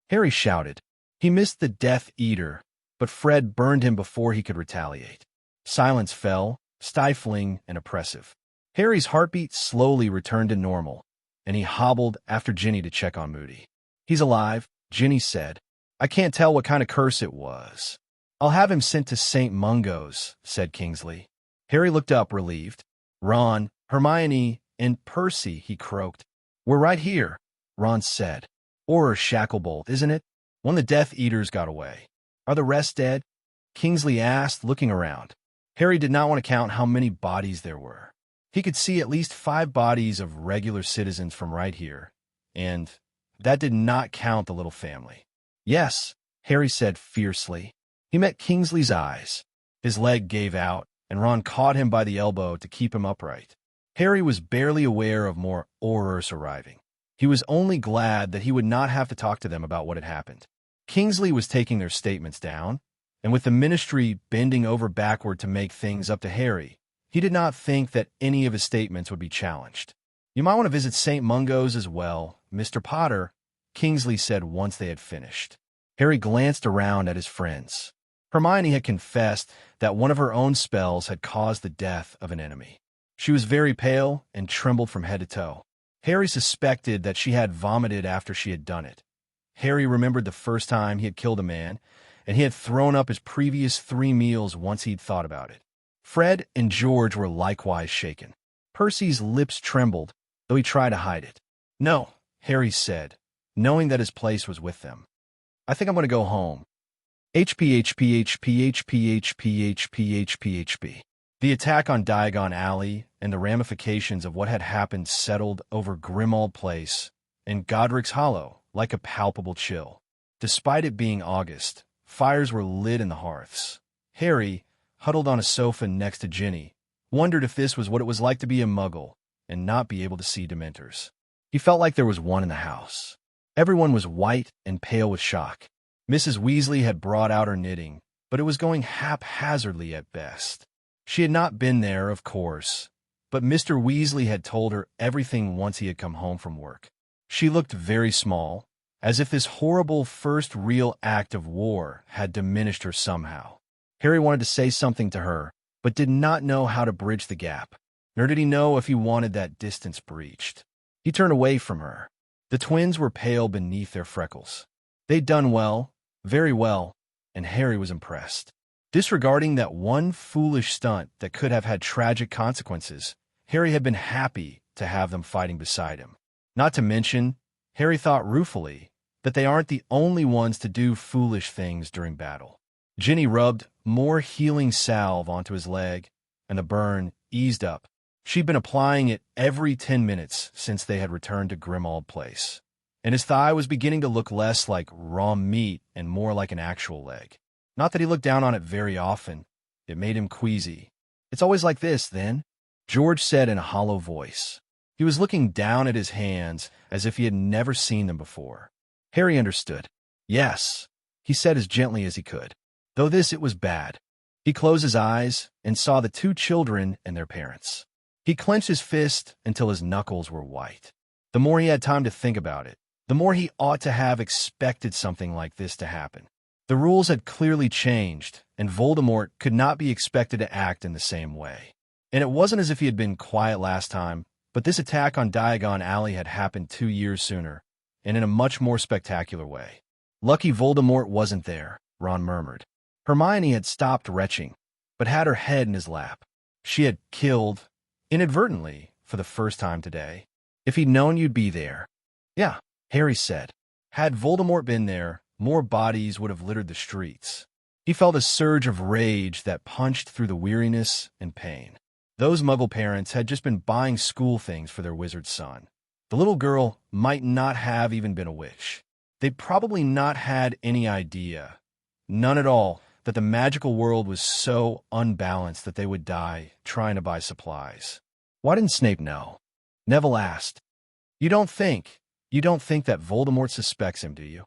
Harry shouted. He missed the Death Eater, but Fred burned him before he could retaliate. Silence fell, stifling and oppressive. Harry's heartbeat slowly returned to normal, and he hobbled after Ginny to check on Moody. "He's alive," Ginny said. "I can't tell what kind of curse it was." "I'll have him sent to St. Mungo's," said Kingsley. Harry looked up, relieved. "Ron, Hermione, and Percy," he croaked. "We're right here," Ron said. "Or Shacklebolt, isn't it? One of the Death Eaters got away." "Are the rest dead?" Kingsley asked, looking around. Harry did not want to count how many bodies there were. He could see at least 5 bodies of regular citizens from right here, and that did not count the little family. "Yes," Harry said fiercely. He met Kingsley's eyes. His leg gave out, and Ron caught him by the elbow to keep him upright. Harry was barely aware of more Aurors arriving. He was only glad that he would not have to talk to them about what had happened. Kingsley was taking their statements down, and with the Ministry bending over backward to make things up to Harry, he did not think that any of his statements would be challenged. "You might want to visit St. Mungo's as well, Mr. Potter," Kingsley said once they had finished. Harry glanced around at his friends. Hermione had confessed that one of her own spells had caused the death of an enemy. She was very pale and trembled from head to toe. Harry suspected that she had vomited after she had done it. Harry remembered the first time he had killed a man, and he had thrown up his previous 3 meals once he'd thought about it. Fred and George were likewise shaken. Percy's lips trembled, though he tried to hide it. "No," Harry said, knowing that his place was with them. "I think I'm going to go home." HPHPHPHPHPHPHPHP. The attack on Diagon Alley and the ramifications of what had happened settled over Grimmauld Place and Godric's Hollow like a palpable chill. Despite it being August, fires were lit in the hearths. Harry, huddled on a sofa next to Ginny, wondered if this was what it was like to be a muggle and not be able to see Dementors. He felt like there was one in the house. Everyone was white and pale with shock. Mrs. Weasley had brought out her knitting, but it was going haphazardly at best. She had not been there, of course, but Mr. Weasley had told her everything once he had come home from work. She looked very small, as if this horrible first real act of war had diminished her somehow. Harry wanted to say something to her, but did not know how to bridge the gap, nor did he know if he wanted that distance breached. He turned away from her. The twins were pale beneath their freckles. They'd done well, very well, and Harry was impressed. Disregarding that one foolish stunt that could have had tragic consequences, Harry had been happy to have them fighting beside him. Not to mention, Harry thought ruefully that they aren't the only ones to do foolish things during battle. Ginny rubbed more healing salve onto his leg, and the burn eased up. She'd been applying it every 10 minutes since they had returned to Grimmauld Place, and his thigh was beginning to look less like raw meat and more like an actual leg. Not that he looked down on it very often. It made him queasy. "It's always like this, then?" George said in a hollow voice. He was looking down at his hands as if he had never seen them before. Harry understood. "Yes," he said as gently as he could. Though it was bad. He closed his eyes and saw the two children and their parents. He clenched his fist until his knuckles were white. The more he had time to think about it, the more he ought to have expected something like this to happen. The rules had clearly changed, and Voldemort could not be expected to act in the same way. And it wasn't as if he had been quiet last time, but this attack on Diagon Alley had happened 2 years sooner, and in a much more spectacular way. "Lucky Voldemort wasn't there," Ron murmured. Hermione had stopped retching, but had her head in his lap. She had killed, inadvertently, for the first time today. "If he'd known you'd be there." "Yeah," Harry said. Had Voldemort been there, more bodies would have littered the streets. He felt a surge of rage that punched through the weariness and pain. Those Muggle parents had just been buying school things for their wizard son. The little girl might not have even been a witch. They'd probably not had any idea, none at all, that the magical world was so unbalanced that they would die trying to buy supplies. Why didn't Snape know? Neville asked. You don't think that Voldemort suspects him, do you?"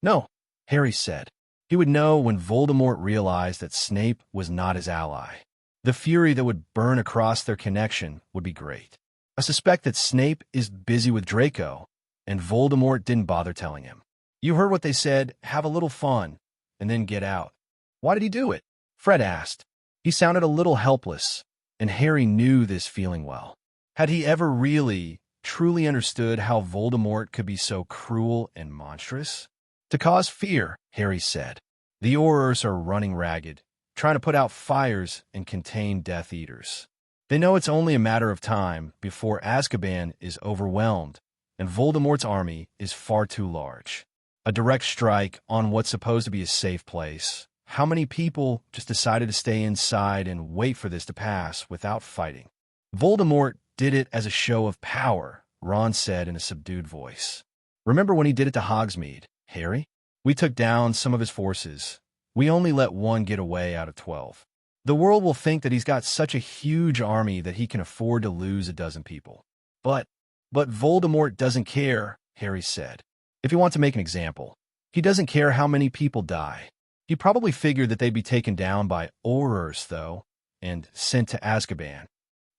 "No," Harry said. He would know when Voldemort realized that Snape was not his ally. The fury that would burn across their connection would be great. "I suspect that Snape is busy with Draco, and Voldemort didn't bother telling him. You heard what they said, have a little fun, and then get out." "Why did he do it?" Fred asked. He sounded a little helpless, and Harry knew this feeling well. Had he ever really, truly understood how Voldemort could be so cruel and monstrous? "To cause fear," Harry said. "The Aurors are running ragged, trying to put out fires and contain Death Eaters. They know it's only a matter of time before Azkaban is overwhelmed, and Voldemort's army is far too large. A direct strike on what's supposed to be a safe place. How many people just decided to stay inside and wait for this to pass without fighting?" "Voldemort did it as a show of power," Ron said in a subdued voice. "Remember when he did it to Hogsmeade, Harry? We took down some of his forces. We only let one get away out of 12. The world will think that he's got such a huge army that he can afford to lose a dozen people. But Voldemort doesn't care," Harry said. "If you want to make an example, he doesn't care how many people die. He probably figured that they'd be taken down by Aurors, though, and sent to Azkaban."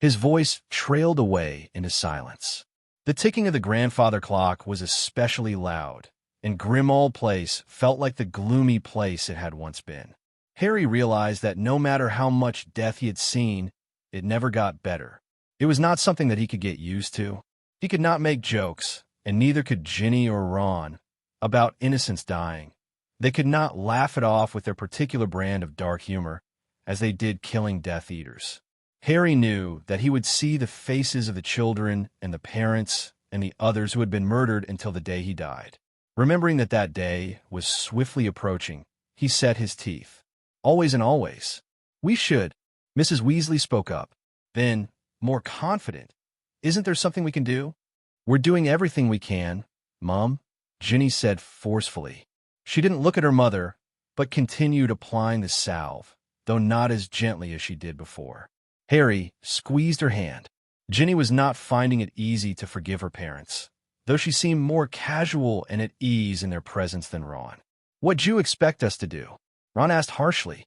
His voice trailed away into silence. The ticking of the grandfather clock was especially loud, and Grimmauld Place felt like the gloomy place it had once been. Harry realized that no matter how much death he had seen, it never got better. It was not something that he could get used to. He could not make jokes, and neither could Ginny or Ron, about innocents dying. They could not laugh it off with their particular brand of dark humor, as they did killing Death Eaters. Harry knew that he would see the faces of the children and the parents and the others who had been murdered until the day he died. Remembering that day was swiftly approaching, he set his teeth. "Always and always. We should." Mrs. Weasley spoke up. Then, more confident, "Isn't there something we can do?" "We're doing everything we can, Mum," Ginny said forcefully. She didn't look at her mother, but continued applying the salve, though not as gently as she did before. Harry squeezed her hand. Ginny was not finding it easy to forgive her parents, though she seemed more casual and at ease in their presence than Ron. "What'd you expect us to do?" Ron asked harshly.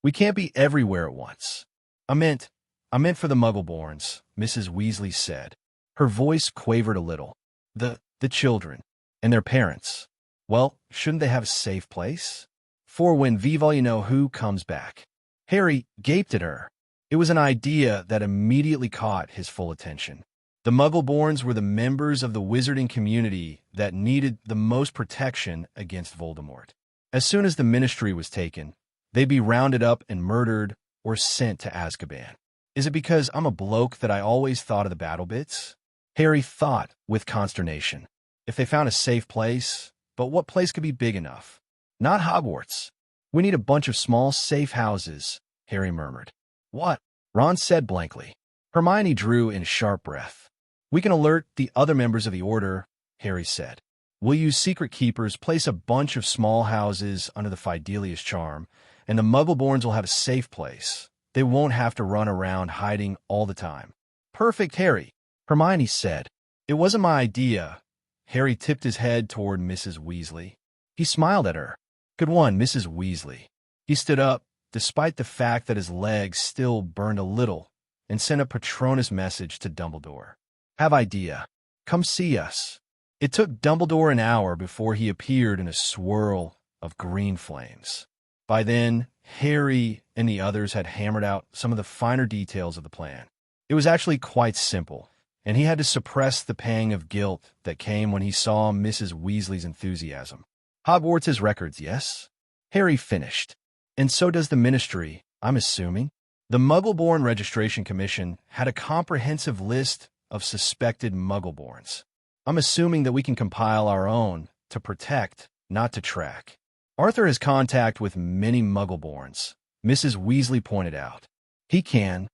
"We can't be everywhere at once." I meant for the Muggleborns," Mrs. Weasley said. Her voice quavered a little. The children and their parents. Well, shouldn't they have a safe place? For when Viva-you-know-who comes back. Harry gaped at her. It was an idea that immediately caught his full attention. The Muggleborns were the members of the wizarding community that needed the most protection against Voldemort. As soon as the Ministry was taken, they'd be rounded up and murdered or sent to Azkaban. Is it because I'm a bloke that I always thought of the battle bits? Harry thought with consternation. If they found a safe place, but what place could be big enough? Not Hogwarts. We need a bunch of small, safe houses, Harry murmured. What? Ron said blankly. Hermione drew in a sharp breath. We can alert the other members of the Order, Harry said. We'll use secret keepers, place a bunch of small houses under the Fidelius charm, and the Muggleborns will have a safe place. They won't have to run around hiding all the time. Perfect, Harry, Hermione said. It wasn't my idea. Harry tipped his head toward Mrs. Weasley. He smiled at her. Good one, Mrs. Weasley. He stood up, despite the fact that his legs still burned a little, and sent a Patronus message to Dumbledore. Have idea. Come see us. It took Dumbledore an hour before he appeared in a swirl of green flames. By then, Harry and the others had hammered out some of the finer details of the plan. It was actually quite simple, and he had to suppress the pang of guilt that came when he saw Mrs. Weasley's enthusiasm. Hogwarts has records, yes? Harry finished. And so does the Ministry, I'm assuming. The Muggleborn Registration Commission had a comprehensive list of suspected Muggleborns. I'm assuming that we can compile our own to protect, not to track. Arthur has contact with many Muggleborns, Mrs. Weasley pointed out. He can.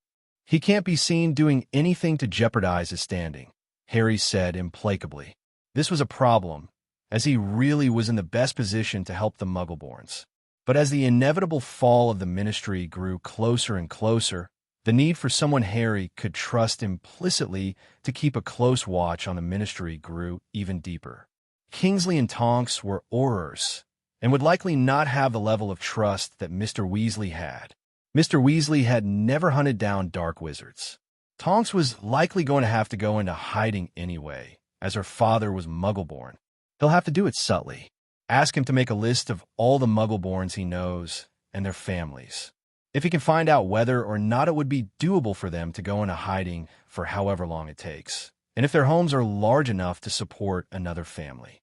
He can't be seen doing anything to jeopardize his standing, Harry said implacably. This was a problem, as he really was in the best position to help the Muggleborns. But as the inevitable fall of the Ministry grew closer and closer, the need for someone Harry could trust implicitly to keep a close watch on the Ministry grew even deeper. Kingsley and Tonks were Aurors, and would likely not have the level of trust that Mr. Weasley had. Mr. Weasley had never hunted down dark wizards. Tonks was likely going to have to go into hiding anyway, as her father was Muggleborn. He'll have to do it subtly. Ask him to make a list of all the Muggleborns he knows and their families. If he can find out whether or not it would be doable for them to go into hiding for however long it takes, and if their homes are large enough to support another family.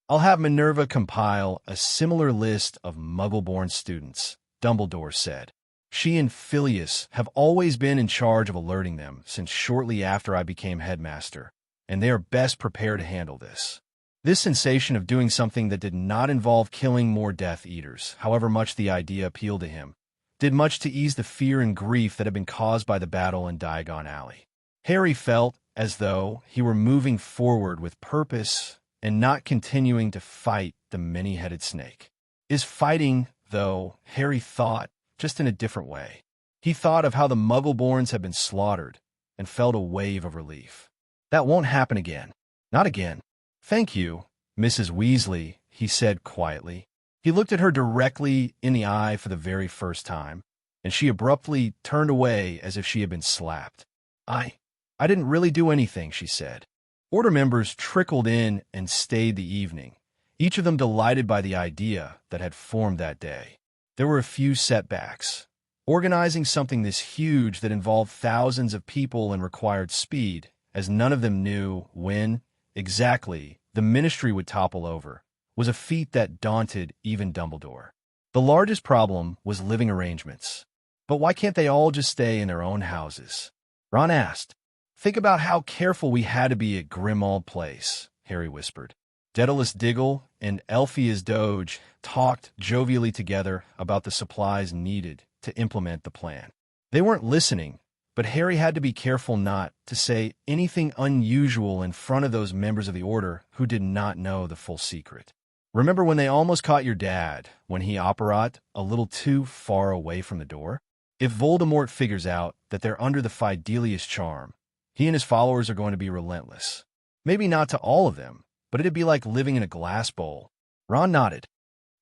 I'll have Minerva compile a similar list of Muggleborn students, Dumbledore said. She and Phileas have always been in charge of alerting them since shortly after I became headmaster, and they are best prepared to handle this. This sensation of doing something that did not involve killing more Death Eaters, however much the idea appealed to him, did much to ease the fear and grief that had been caused by the battle in Diagon Alley. Harry felt as though he were moving forward with purpose and not continuing to fight the many-headed snake. Is fighting, though, Harry thought, just in a different way. He thought of how the Muggleborns had been slaughtered and felt a wave of relief. That won't happen again. Not again. Thank you, Mrs. Weasley, he said quietly. He looked at her directly in the eye for the very first time, and she abruptly turned away as if she had been slapped. I didn't really do anything, she said. Order members trickled in and stayed the evening, each of them delighted by the idea that had formed that day. There were a few setbacks. Organizing something this huge that involved thousands of people and required speed, as none of them knew when, exactly, the Ministry would topple over, was a feat that daunted even Dumbledore. The largest problem was living arrangements. But why can't they all just stay in their own houses? Ron asked. Think about how careful we had to be at Grimmauld Place, Harry whispered. Daedalus Diggle and Elphias Doge talked jovially together about the supplies needed to implement the plan. They weren't listening, but Harry had to be careful not to say anything unusual in front of those members of the Order who did not know the full secret. Remember when they almost caught your dad when he operat a little too far away from the door? If Voldemort figures out that they're under the Fidelius charm, he and his followers are going to be relentless. Maybe not to all of them, but it'd be like living in a glass bowl. Ron nodded.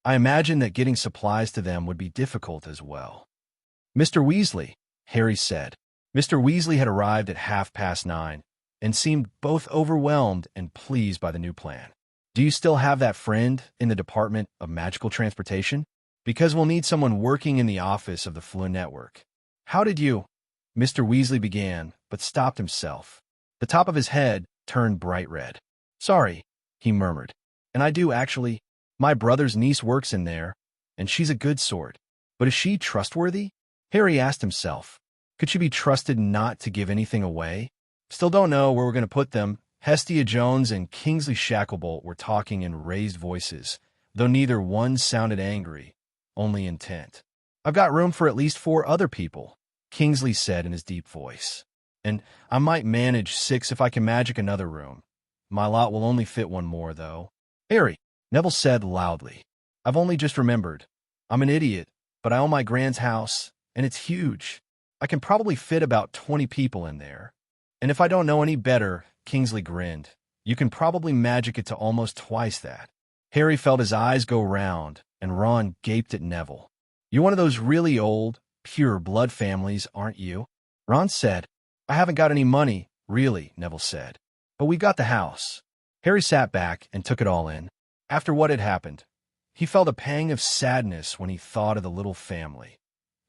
I imagine that getting supplies to them would be difficult as well. Mr. Weasley, Harry said. Mr. Weasley had arrived at 9:30 and seemed both overwhelmed and pleased by the new plan. Do you still have that friend in the Department of Magical Transportation? Because we'll need someone working in the office of the Floo Network. How did you? Mr. Weasley began, but stopped himself. The top of his head turned bright red. Sorry, he murmured. And I do actually. My brother's niece works in there, and she's a good sort. But is she trustworthy? Harry asked himself. Could she be trusted not to give anything away? Still don't know where we're going to put them. Hestia Jones and Kingsley Shacklebolt were talking in raised voices, though neither one sounded angry, only intent. I've got room for at least 4 other people, Kingsley said in his deep voice. And I might manage 6 if I can magic another room. My lot will only fit 1 more, though. Harry, Neville said loudly. I've only just remembered. I'm an idiot, but I own my grand's house, and it's huge. I can probably fit about 20 people in there. And if I don't know any better, Kingsley grinned, you can probably magic it to almost twice that. Harry felt his eyes go round, and Ron gaped at Neville. You're one of those really old, pure blood families, aren't you? Ron said. I haven't got any money, really, Neville said. But we got the house. Harry sat back and took it all in. After what had happened, he felt a pang of sadness when he thought of the little family.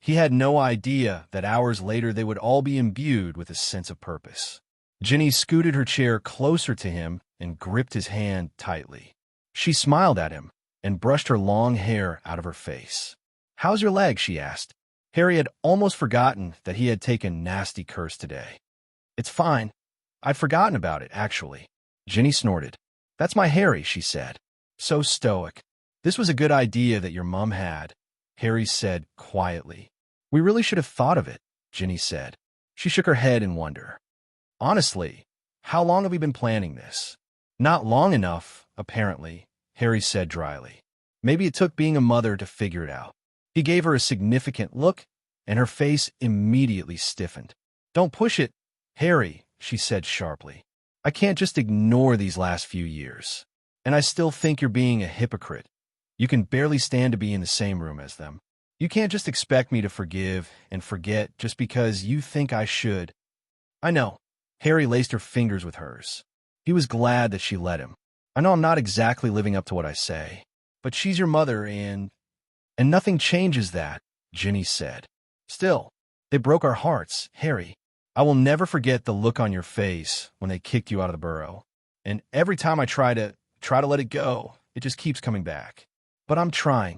He had no idea that hours later they would all be imbued with a sense of purpose. Ginny scooted her chair closer to him and gripped his hand tightly. She smiled at him and brushed her long hair out of her face. How's your leg? She asked. Harry had almost forgotten that he had taken nasty curse today. It's fine. I'd forgotten about it, actually. Ginny snorted. That's my Harry, she said. So stoic. This was a good idea that your mum had, Harry said quietly. We really should have thought of it, Ginny said. She shook her head in wonder. Honestly, how long have we been planning this? Not long enough, apparently, Harry said dryly. Maybe it took being a mother to figure it out. He gave her a significant look, and her face immediately stiffened. Don't push it, Harry, she said sharply. I can't just ignore these last few years. And I still think you're being a hypocrite. You can barely stand to be in the same room as them. You can't just expect me to forgive and forget just because you think I should. I know. Harry laced her fingers with hers. He was glad that she let him. I know I'm not exactly living up to what I say, but she's your mother and nothing changes that, Ginny said. Still, they broke our hearts, Harry. I will never forget the look on your face when they kicked you out of the burrow. And every time I try to let it go, it just keeps coming back. But I'm trying.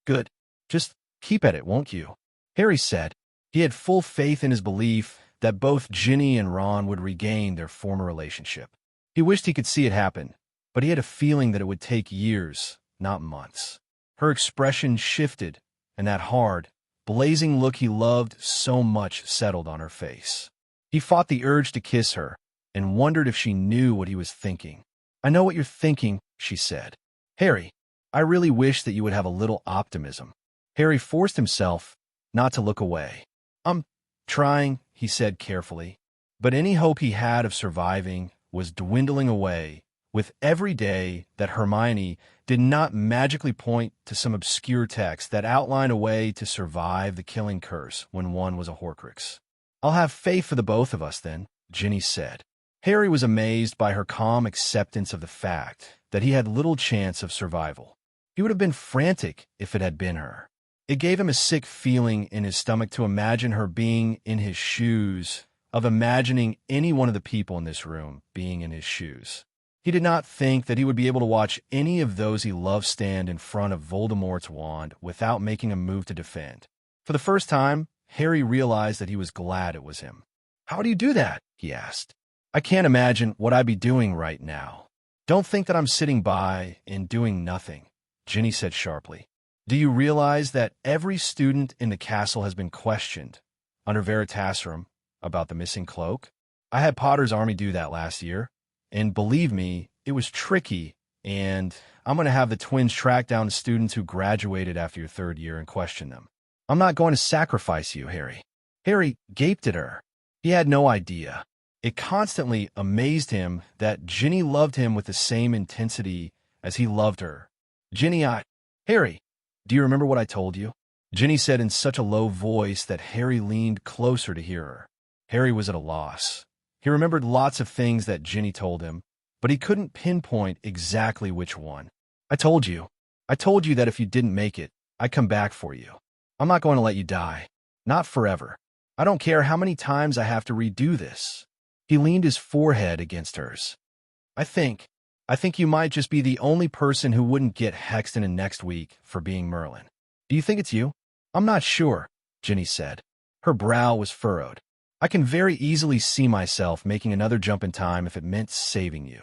Good. Just keep at it, won't you? Harry said. He had full faith in his belief that both Ginny and Ron would regain their former relationship. He wished he could see it happen, but he had a feeling that it would take years, not months. Her expression shifted, and that hard, blazing look he loved so much settled on her face. He fought the urge to kiss her and wondered if she knew what he was thinking. I know what you're thinking, she said. Harry, I really wish that you would have a little optimism. Harry forced himself not to look away. I'm trying, he said carefully, but any hope he had of surviving was dwindling away with every day that Hermione did not magically point to some obscure text that outlined a way to survive the killing curse when one was a Horcrux. I'll have faith for the both of us then, Ginny said. Harry was amazed by her calm acceptance of the fact that he had little chance of survival. He would have been frantic if it had been her. It gave him a sick feeling in his stomach to imagine her being in his shoes, of imagining any one of the people in this room being in his shoes. He did not think that he would be able to watch any of those he loved stand in front of Voldemort's wand without making a move to defend. For the first time, Harry realized that he was glad it was him. How do you do that? He asked. I can't imagine what I'd be doing right now. Don't think that I'm sitting by and doing nothing, Ginny said sharply. Do you realize that every student in the castle has been questioned, under Veritaserum, about the missing cloak? I had Potter's army do that last year, and believe me, it was tricky and I'm going to have the twins track down the students who graduated after your third year and question them. I'm not going to sacrifice you, Harry. Harry gaped at her. He had no idea. It constantly amazed him that Ginny loved him with the same intensity as he loved her. Harry, do you remember what I told you? Ginny said in such a low voice that Harry leaned closer to hear her. Harry was at a loss. He remembered lots of things that Ginny told him, but he couldn't pinpoint exactly which one. I told you. I told you that if you didn't make it, I'd come back for you. I'm not going to let you die. Not forever. I don't care how many times I have to redo this. He leaned his forehead against hers. I think you might just be the only person who wouldn't get hexed in next week for being Merlin. Do you think it's you? I'm not sure, Ginny said. Her brow was furrowed. I can very easily see myself making another jump in time if it meant saving you.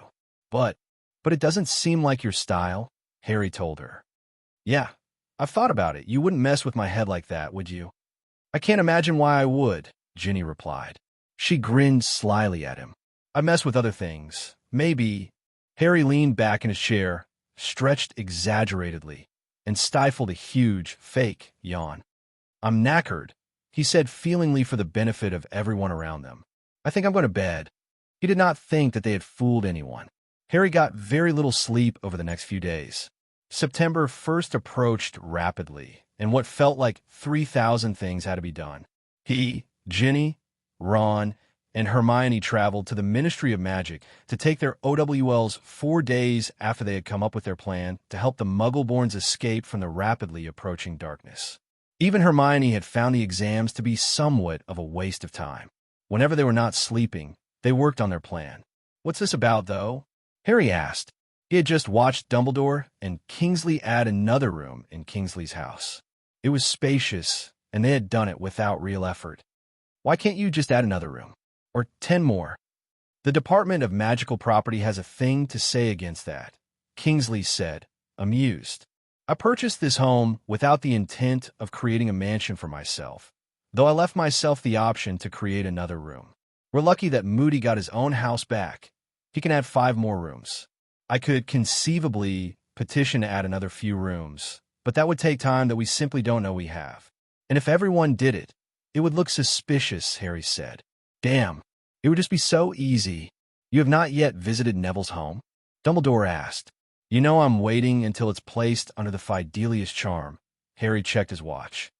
But it doesn't seem like your style, Harry told her. Yeah, I've thought about it. You wouldn't mess with my head like that, would you? I can't imagine why I would, Ginny replied. She grinned slyly at him. I mess with other things. Maybe. Harry leaned back in his chair, stretched exaggeratedly, and stifled a huge, fake yawn. I'm knackered, he said feelingly for the benefit of everyone around them. I think I'm going to bed. He did not think that they had fooled anyone. Harry got very little sleep over the next few days. September 1st approached rapidly, and what felt like 3,000 things had to be done. He, Ginny, Ron, and Hermione traveled to the Ministry of Magic to take their OWLs 4 days after they had come up with their plan to help the Muggleborns escape from the rapidly approaching darkness. Even Hermione had found the exams to be somewhat of a waste of time. Whenever they were not sleeping, they worked on their plan. What's this about, though? Harry asked. He had just watched Dumbledore and Kingsley add another room in Kingsley's house. It was spacious, and they had done it without real effort. Why can't you just add another room? Or 10 more? The Department of Magical Property has a thing to say against that, Kingsley said, amused. I purchased this home without the intent of creating a mansion for myself, though I left myself the option to create another room. We're lucky that Moody got his own house back. He can add 5 more rooms. I could conceivably petition to add another few rooms, but that would take time that we simply don't know we have. And if everyone did it, it would look suspicious, Harry said. Damn, it would just be so easy. You have not yet visited Neville's home? Dumbledore asked. You know I'm waiting until it's placed under the Fidelius charm. Harry checked his watch.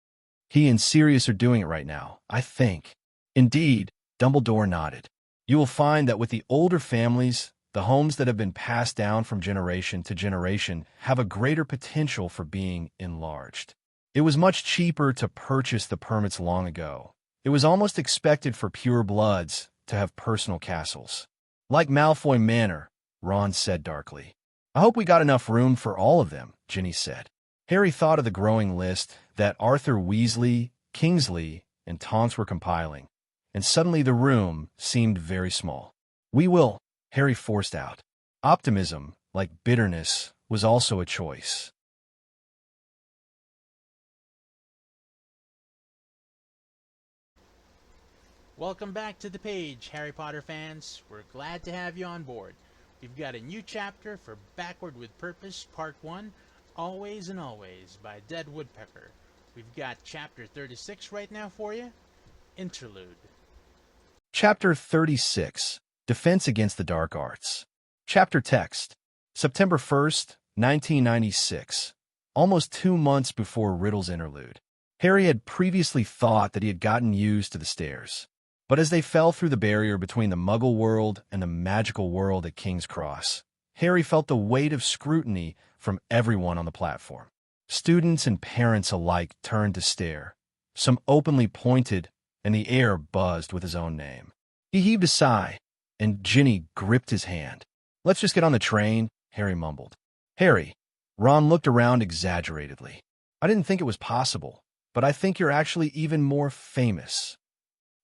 He and Sirius are doing it right now, I think. Indeed, Dumbledore nodded. You will find that with the older families, the homes that have been passed down from generation to generation have a greater potential for being enlarged. It was much cheaper to purchase the permits long ago. It was almost expected for pure bloods to have personal castles. Like Malfoy Manor, Ron said darkly. I hope we got enough room for all of them, Ginny said. Harry thought of the growing list that Arthur Weasley, Kingsley, and Tonks were compiling, and suddenly the room seemed very small. We will, Harry forced out. Optimism, like bitterness, was also a choice. Welcome back to the page, Harry Potter fans. We're glad to have you on board. We've got a new chapter for Backward with Purpose, Part 1, Always and Always by Dead Woodpecker. We've got Chapter 36 right now for you. Interlude. Chapter 36, Defense Against the Dark Arts. Chapter Text, September 1st, 1996, almost 2 months before Riddle's interlude. Harry had previously thought that he had gotten used to the stairs. But as they fell through the barrier between the Muggle world and the magical world at King's Cross, Harry felt the weight of scrutiny from everyone on the platform. Students and parents alike turned to stare. Some openly pointed, and the air buzzed with his own name. He heaved a sigh, and Ginny gripped his hand. Let's just get on the train, Harry mumbled. Harry, Ron looked around exaggeratedly. I didn't think it was possible, but I think you're actually even more famous.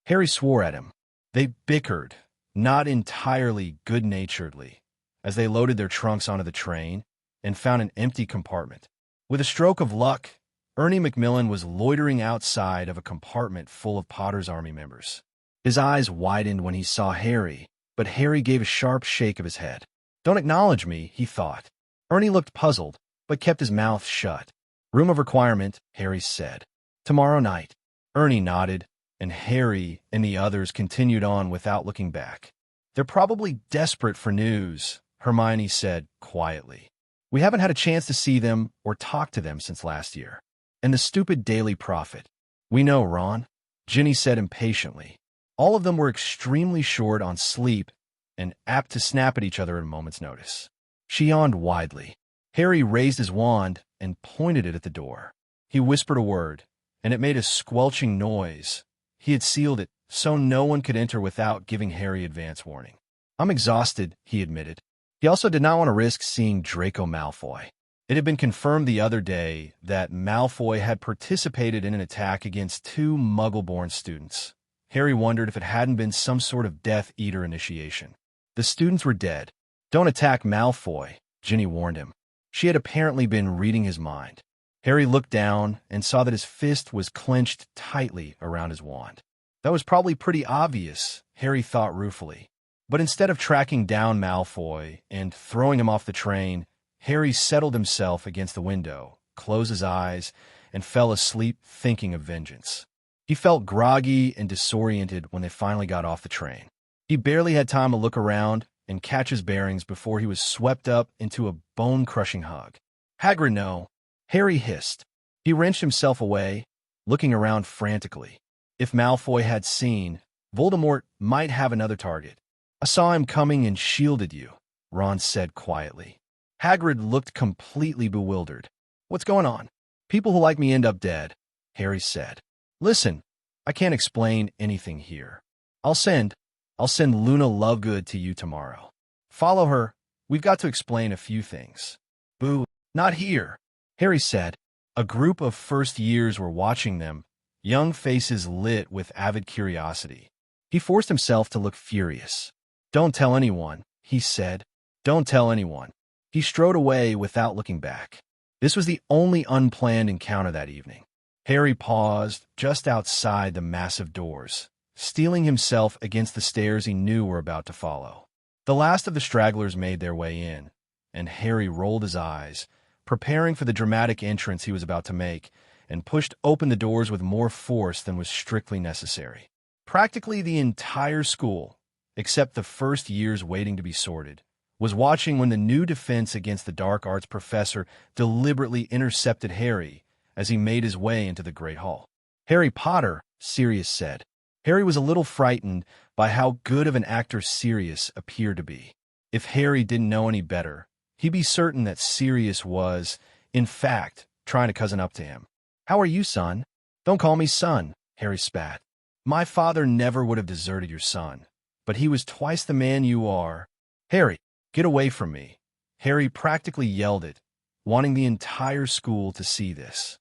Harry swore at him. They bickered, not entirely good-naturedly, as they loaded their trunks onto the train and found an empty compartment. With a stroke of luck, Ernie Macmillan was loitering outside of a compartment full of Potter's Army members. His eyes widened when he saw Harry, but Harry gave a sharp shake of his head. Don't acknowledge me, he thought. Ernie looked puzzled, but kept his mouth shut. Room of requirement, Harry said. Tomorrow night. Ernie nodded, and Harry and the others continued on without looking back. They're probably desperate for news, Hermione said quietly. We haven't had a chance to see them or talk to them since last year. And the stupid Daily Prophet. We know, Ron, Ginny said impatiently. All of them were extremely short on sleep and apt to snap at each other at a moment's notice. She yawned widely. Harry raised his wand and pointed it at the door. He whispered a word, and it made a squelching noise. He had sealed it so no one could enter without giving Harry advance warning. I'm exhausted, he admitted. He also did not want to risk seeing Draco Malfoy. It had been confirmed the other day that Malfoy had participated in an attack against 2 Muggle-born students. Harry wondered if it hadn't been some sort of Death Eater initiation. The students were dead. Don't attack Malfoy, Ginny warned him. She had apparently been reading his mind. Harry looked down and saw that his fist was clenched tightly around his wand. That was probably pretty obvious, Harry thought ruefully. But instead of tracking down Malfoy and throwing him off the train, Harry settled himself against the window, closed his eyes, and fell asleep thinking of vengeance. He felt groggy and disoriented when they finally got off the train. He barely had time to look around and catch his bearings before he was swept up into a bone-crushing hug. Hagrid, no, Harry hissed. He wrenched himself away, looking around frantically. If Malfoy had seen, Voldemort might have another target. I saw him coming and shielded you, Ron said quietly. Hagrid looked completely bewildered. What's going on? People who like me end up dead, Harry said. Listen, I can't explain anything here. I'll send Luna Lovegood to you tomorrow. Follow her. We've got to explain a few things. Boo, not here, Harry said. A group of first years were watching them, young faces lit with avid curiosity. He forced himself to look furious. Don't tell anyone, he said. Don't tell anyone. He strode away without looking back. This was the only unplanned encounter that evening. Harry paused just outside the massive doors, steeling himself against the stairs he knew were about to follow. The last of the stragglers made their way in, and Harry rolled his eyes, preparing for the dramatic entrance he was about to make, and pushed open the doors with more force than was strictly necessary. Practically the entire school, except the first years waiting to be sorted, was watching when the new defense against the dark arts professor deliberately intercepted Harry as he made his way into the Great Hall. Harry Potter, Sirius said. Harry was a little frightened by how good of an actor Sirius appeared to be. If Harry didn't know any better, he'd be certain that Sirius was, in fact, trying to cousin up to him. How are you, son? Don't call me son, Harry spat. My father never would have deserted your son, but he was twice the man you are. Harry, get away from me. Harry practically yelled it, wanting the entire school to see this.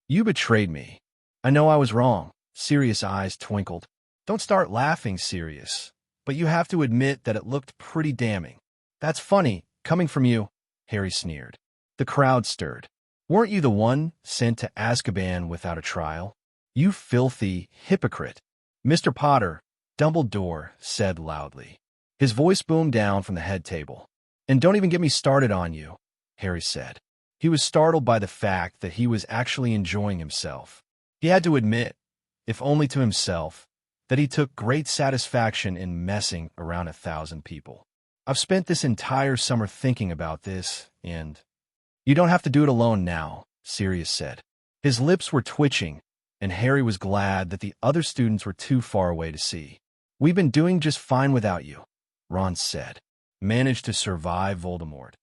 You betrayed me. I know I was wrong. Sirius' eyes twinkled. Don't start laughing, Sirius. But you have to admit that it looked pretty damning. That's funny, coming from you, Harry sneered. The crowd stirred. Weren't you the one sent to Azkaban without a trial? You filthy hypocrite. Mr. Potter, Dumbledore said loudly. His voice boomed down from the head table. And don't even get me started on you, Harry said. He was startled by the fact that he was actually enjoying himself. He had to admit, if only to himself, that he took great satisfaction in messing around 1,000 people. I've spent this entire summer thinking about this, and... You don't have to do it alone now, Sirius said. His lips were twitching, and Harry was glad that the other students were too far away to see. We've been doing just fine without you, Ron said. Managed to survive Voldemort.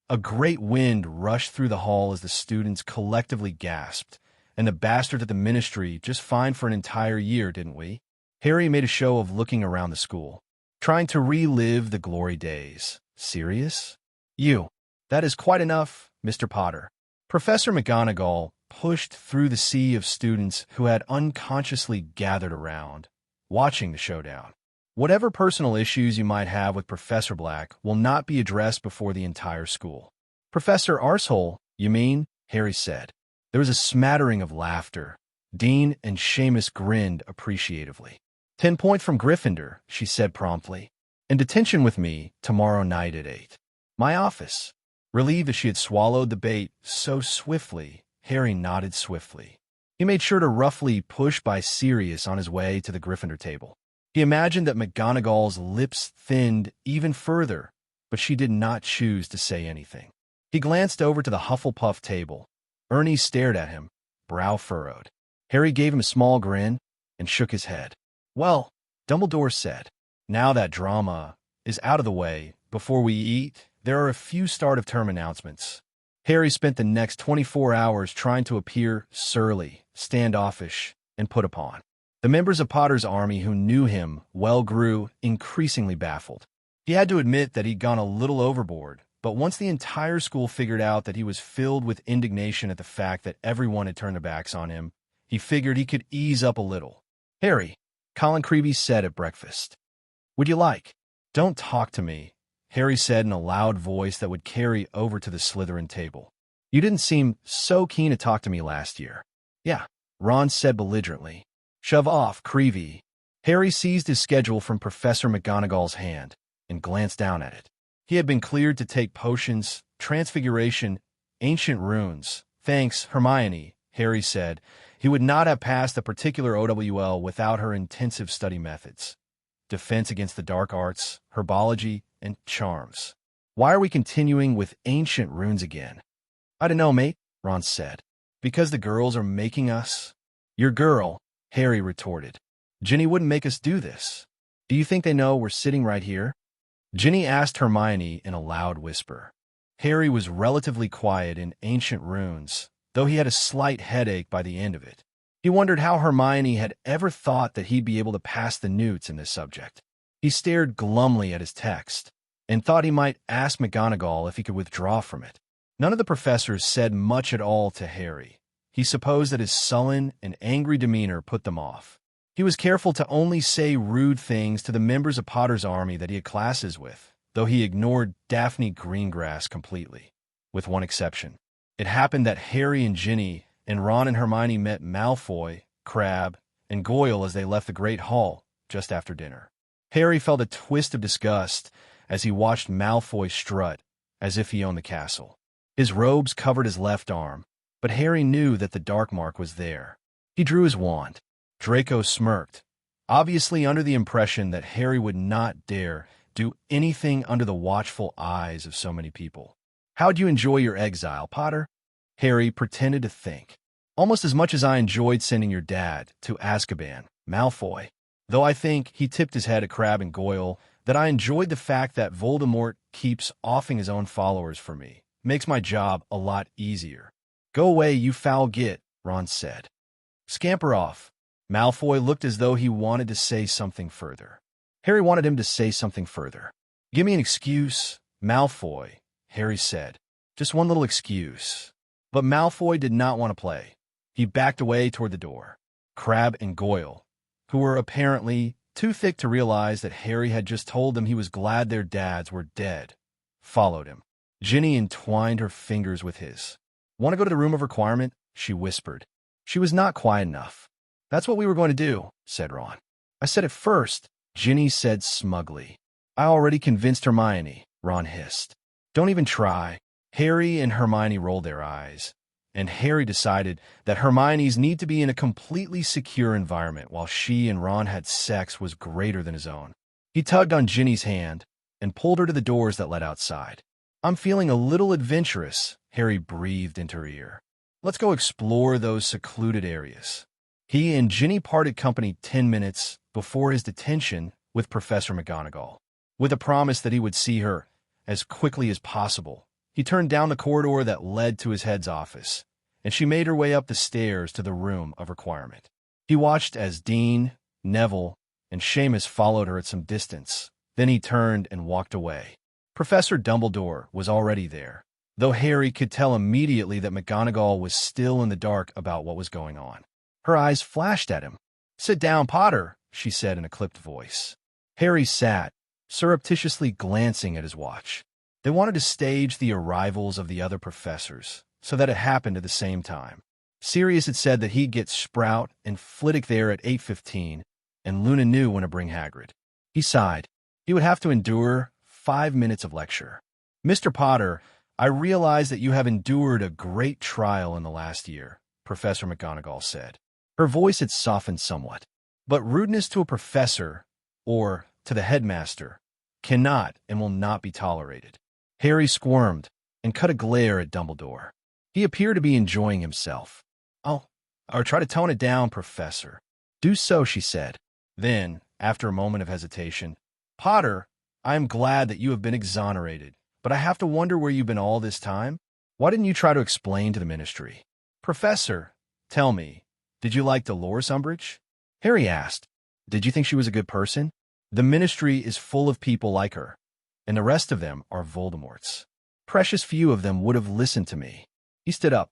A great wind rushed through the hall as the students collectively gasped, and the bastard at the ministry just fine for an entire year, didn't we? Harry made a show of looking around the school, trying to relive the glory days. Serious? You. That is quite enough, Mr. Potter. Professor McGonagall pushed through the sea of students who had unconsciously gathered around, watching the showdown. Whatever personal issues you might have with Professor Black will not be addressed before the entire school. Professor Arsehole, you mean? Harry said. There was a smattering of laughter. Dean and Seamus grinned appreciatively. 10 points from Gryffindor, she said promptly. And detention with me tomorrow night at 8. My office. Relieved that she had swallowed the bait so swiftly, Harry nodded swiftly. He made sure to roughly push by Sirius on his way to the Gryffindor table. He imagined that McGonagall's lips thinned even further, but she did not choose to say anything. He glanced over to the Hufflepuff table. Ernie stared at him, brow furrowed. Harry gave him a small grin and shook his head. "Well," Dumbledore said, "now that drama is out of the way, before we eat, there are a few start-of-term announcements." Harry spent the next 24 hours trying to appear surly, standoffish, and put upon. The members of Potter's army who knew him well grew increasingly baffled. He had to admit that he'd gone a little overboard, but once the entire school figured out that he was filled with indignation at the fact that everyone had turned their backs on him, he figured he could ease up a little. "Harry," Colin Creevey said at breakfast, "would you like?" "Don't talk to me," Harry said in a loud voice that would carry over to the Slytherin table. "You didn't seem so keen to talk to me last year." "Yeah," Ron said belligerently. "Shove off, Creevey." Harry seized his schedule from Professor McGonagall's hand and glanced down at it. He had been cleared to take potions, transfiguration, ancient runes. "Thanks, Hermione," Harry said. He would not have passed a particular OWL without her intensive study methods. Defense against the dark arts, herbology, and charms. "Why are we continuing with ancient runes again?" "I don't know, mate," Ron said. "Because the girls are making us." "Your girl," Harry retorted. "Ginny wouldn't make us do this. Do you think they know we're sitting right here?" Ginny asked Hermione in a loud whisper. Harry was relatively quiet in ancient runes, though he had a slight headache by the end of it. He wondered how Hermione had ever thought that he'd be able to pass the newts in this subject. He stared glumly at his text and thought he might ask McGonagall if he could withdraw from it. None of the professors said much at all to Harry. He supposed that his sullen and angry demeanor put them off. He was careful to only say rude things to the members of Potter's army that he had classes with, though he ignored Daphne Greengrass completely, with one exception. It happened that Harry and Ginny and Ron and Hermione met Malfoy, Crabbe, and Goyle as they left the Great Hall just after dinner. Harry felt a twist of disgust as he watched Malfoy strut as if he owned the castle. His robes covered his left arm, but Harry knew that the dark mark was there. He drew his wand. Draco smirked, obviously under the impression that Harry would not dare do anything under the watchful eyes of so many people. "How'd you enjoy your exile, Potter?" Harry pretended to think. "Almost as much as I enjoyed sending your dad to Azkaban, Malfoy. Though I think," he tipped his head at Crabbe and Goyle, "that I enjoyed the fact that Voldemort keeps offing his own followers for me. Makes my job a lot easier." "Go away, you foul git," Ron said. "Scamper off." Malfoy looked as though he wanted to say something further. Harry wanted him to say something further. "Give me an excuse, Malfoy," Harry said. "Just one little excuse." But Malfoy did not want to play. He backed away toward the door. Crabbe and Goyle, who were apparently too thick to realize that Harry had just told them he was glad their dads were dead, followed him. Ginny entwined her fingers with his. "Want to go to the room of requirement?" she whispered. She was not quiet enough. "That's what we were going to do," said Ron. "I said it first," Ginny said smugly. "I already convinced Hermione," Ron hissed. "Don't even try." Harry and Hermione rolled their eyes, and Harry decided that Hermione's need to be in a completely secure environment while she and Ron had sex was greater than his own. He tugged on Ginny's hand and pulled her to the doors that led outside. "I'm feeling a little adventurous," Harry breathed into her ear. "Let's go explore those secluded areas." He and Ginny parted company 10 minutes before his detention with Professor McGonagall. With a promise that he would see her as quickly as possible, he turned down the corridor that led to his head's office, and she made her way up the stairs to the room of requirement. He watched as Dean, Neville, and Seamus followed her at some distance. Then he turned and walked away. Professor Dumbledore was already there, though Harry could tell immediately that McGonagall was still in the dark about what was going on. Her eyes flashed at him. "Sit down, Potter," she said in a clipped voice. Harry sat, surreptitiously glancing at his watch. They wanted to stage the arrivals of the other professors, so that it happened at the same time. Sirius had said that he'd get Sprout and Flitwick there at 8:15, and Luna knew when to bring Hagrid. He sighed. He would have to endure 5 minutes of lecture. "Mr. Potter, I realize that you have endured a great trial in the last year, Professor McGonagall said. Her voice had softened somewhat. But rudeness to a professor, or to the headmaster, cannot and will not be tolerated. Harry squirmed and cut a glare at Dumbledore. He appeared to be enjoying himself. I'll try to tone it down, Professor. Do so, she said. Then, after a moment of hesitation, Potter, I am glad that you have been exonerated, but I have to wonder where you've been all this time. Why didn't you try to explain to the Ministry? Professor, tell me, did you like Dolores Umbridge? Harry asked. Did you think she was a good person? The Ministry is full of people like her, and the rest of them are Voldemorts. Precious few of them would have listened to me. He stood up.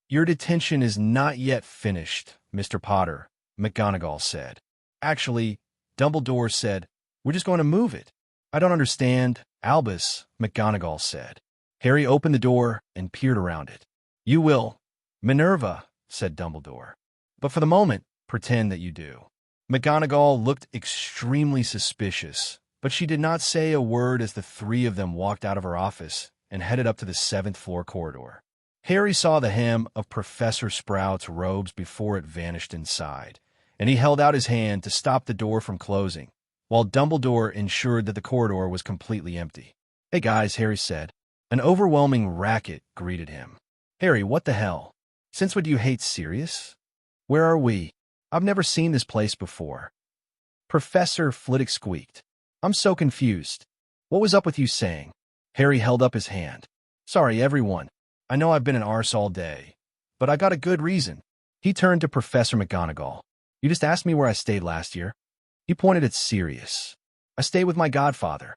Your detention is not yet finished, Mr. Potter, McGonagall said. Actually, Dumbledore said, we're just going to move it. I don't understand, Albus, McGonagall said. Harry opened the door and peered around it. You will, Minerva, said Dumbledore. But for the moment, pretend that you do. McGonagall looked extremely suspicious, but she did not say a word as the three of them walked out of her office and headed up to the 7th floor corridor. Harry saw the hem of Professor Sprout's robes before it vanished inside, and he held out his hand to stop the door from closing, while Dumbledore ensured that the corridor was completely empty. Hey guys, Harry said. An overwhelming racket greeted him. Harry, what the hell? Since when do you hate Sirius? Where are we? I've never seen this place before. Professor Flitwick squeaked. I'm so confused. What was up with you saying? Harry held up his hand. Sorry, everyone. I know I've been an arse all day, but I got a good reason. He turned to Professor McGonagall. You just asked me where I stayed last year. He pointed at Sirius. I stayed with my godfather.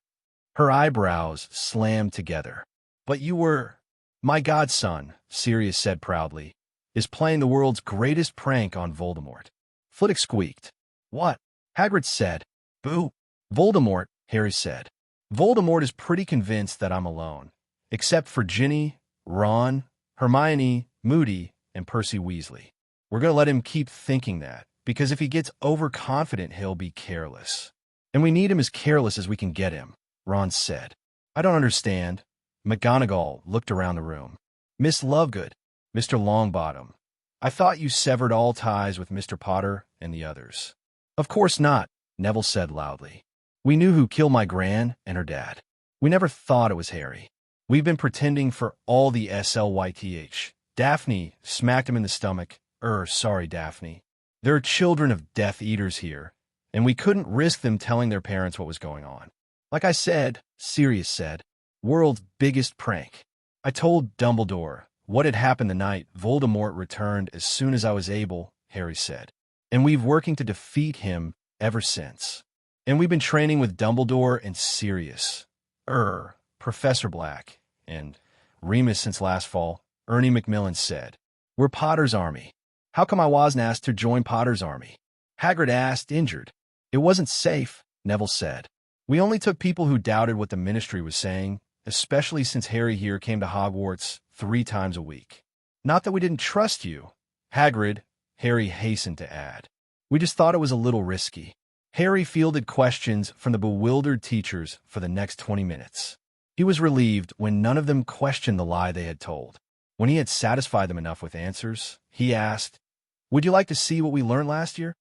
Her eyebrows slammed together. But you were... My godson, Sirius said proudly, is playing the world's greatest prank on Voldemort. Flitwick squeaked. What? Hagrid said. Boo. Voldemort, Harry said. Voldemort is pretty convinced that I'm alone, except for Ginny, Ron, Hermione, Moody, and Percy Weasley. We're going to let him keep thinking that, because if he gets overconfident, he'll be careless. And we need him as careless as we can get him, Ron said. I don't understand. McGonagall looked around the room. Miss Lovegood, Mr. Longbottom, I thought you severed all ties with Mr. Potter and the others. Of course not, Neville said loudly. We knew who killed my gran and her dad. We never thought it was Harry. We've been pretending for all the SLYTH. Daphne smacked him in the stomach. Sorry, Daphne. There are children of Death Eaters here, and we couldn't risk them telling their parents what was going on. Like I said, Sirius said, world's biggest prank. I told Dumbledore what had happened the night Voldemort returned as soon as I was able, Harry said. And we've working to defeat him ever since. And we've been training with Dumbledore and Sirius. Professor Black, and Remus since last fall, Ernie Macmillan said. We're Potter's army. How come I wasn't asked to join Potter's army? Hagrid asked, injured. It wasn't safe, Neville said. We only took people who doubted what the Ministry was saying, especially since Harry here came to Hogwarts 3 times a week. Not that we didn't trust you, Hagrid, Harry hastened to add. We just thought it was a little risky. Harry fielded questions from the bewildered teachers for the next 20 minutes. He was relieved when none of them questioned the lie they had told. When he had satisfied them enough with answers, he asked, Would you like to see what we learned last year?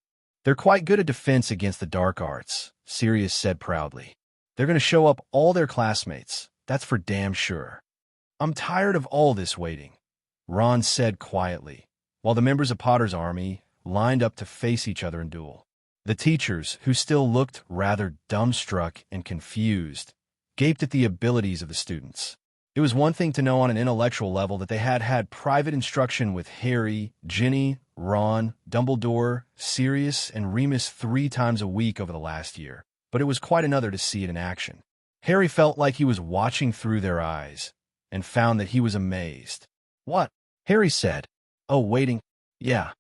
They're quite good at defense against the dark arts, Sirius said proudly. They're going to show up all their classmates, that's for damn sure. I'm tired of all this waiting, Ron said quietly, while the members of Potter's army lined up to face each other in duel. The teachers, who still looked rather dumbstruck and confused, gaped at the abilities of the students. It was one thing to know on an intellectual level that they had had private instruction with Harry, Ginny, Ron, Dumbledore, Sirius, and Remus 3 times a week over the last year, but it was quite another to see it in action. Harry felt like he was watching through their eyes and found that he was amazed. What? Harry said. Oh, waiting. Yeah.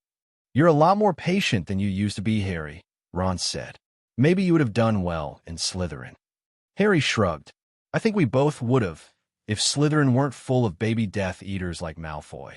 You're a lot more patient than you used to be, Harry, Ron said. Maybe you would have done well in Slytherin. Harry shrugged. I think we both would have, if Slytherin weren't full of baby Death Eaters like Malfoy.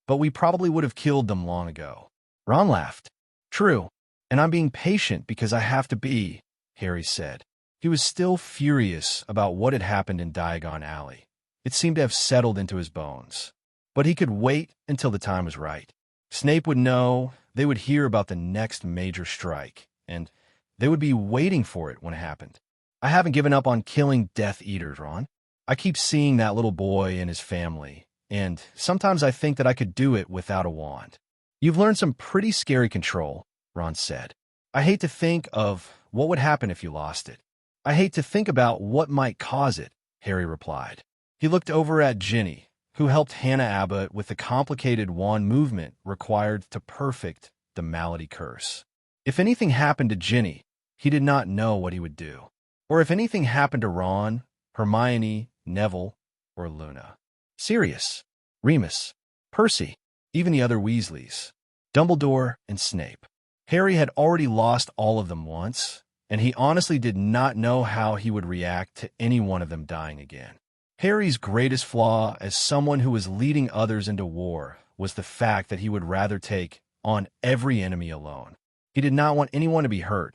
But we probably would have killed them long ago. Ron laughed. True, and I'm being patient because I have to be, Harry said. He was still furious about what had happened in Diagon Alley. It seemed to have settled into his bones. But he could wait until the time was right. Snape would know, they would hear about the next major strike, and they would be waiting for it when it happened. I haven't given up on killing Death Eaters, Ron. I keep seeing that little boy and his family, and sometimes I think that I could do it without a wand. You've learned some pretty scary control, Ron said. I hate to think of what would happen if you lost it. I hate to think about what might cause it, Harry replied. He looked over at Ginny, who helped Hannah Abbott with the complicated wand movement required to perfect the malady curse. If anything happened to Ginny, he did not know what he would do. Or if anything happened to Ron, Hermione, Neville, or Luna. Sirius, Remus, Percy, even the other Weasleys, Dumbledore, and Snape. Harry had already lost all of them once, and he honestly did not know how he would react to any one of them dying again. Harry's greatest flaw as someone who was leading others into war was the fact that he would rather take on every enemy alone. He did not want anyone to be hurt.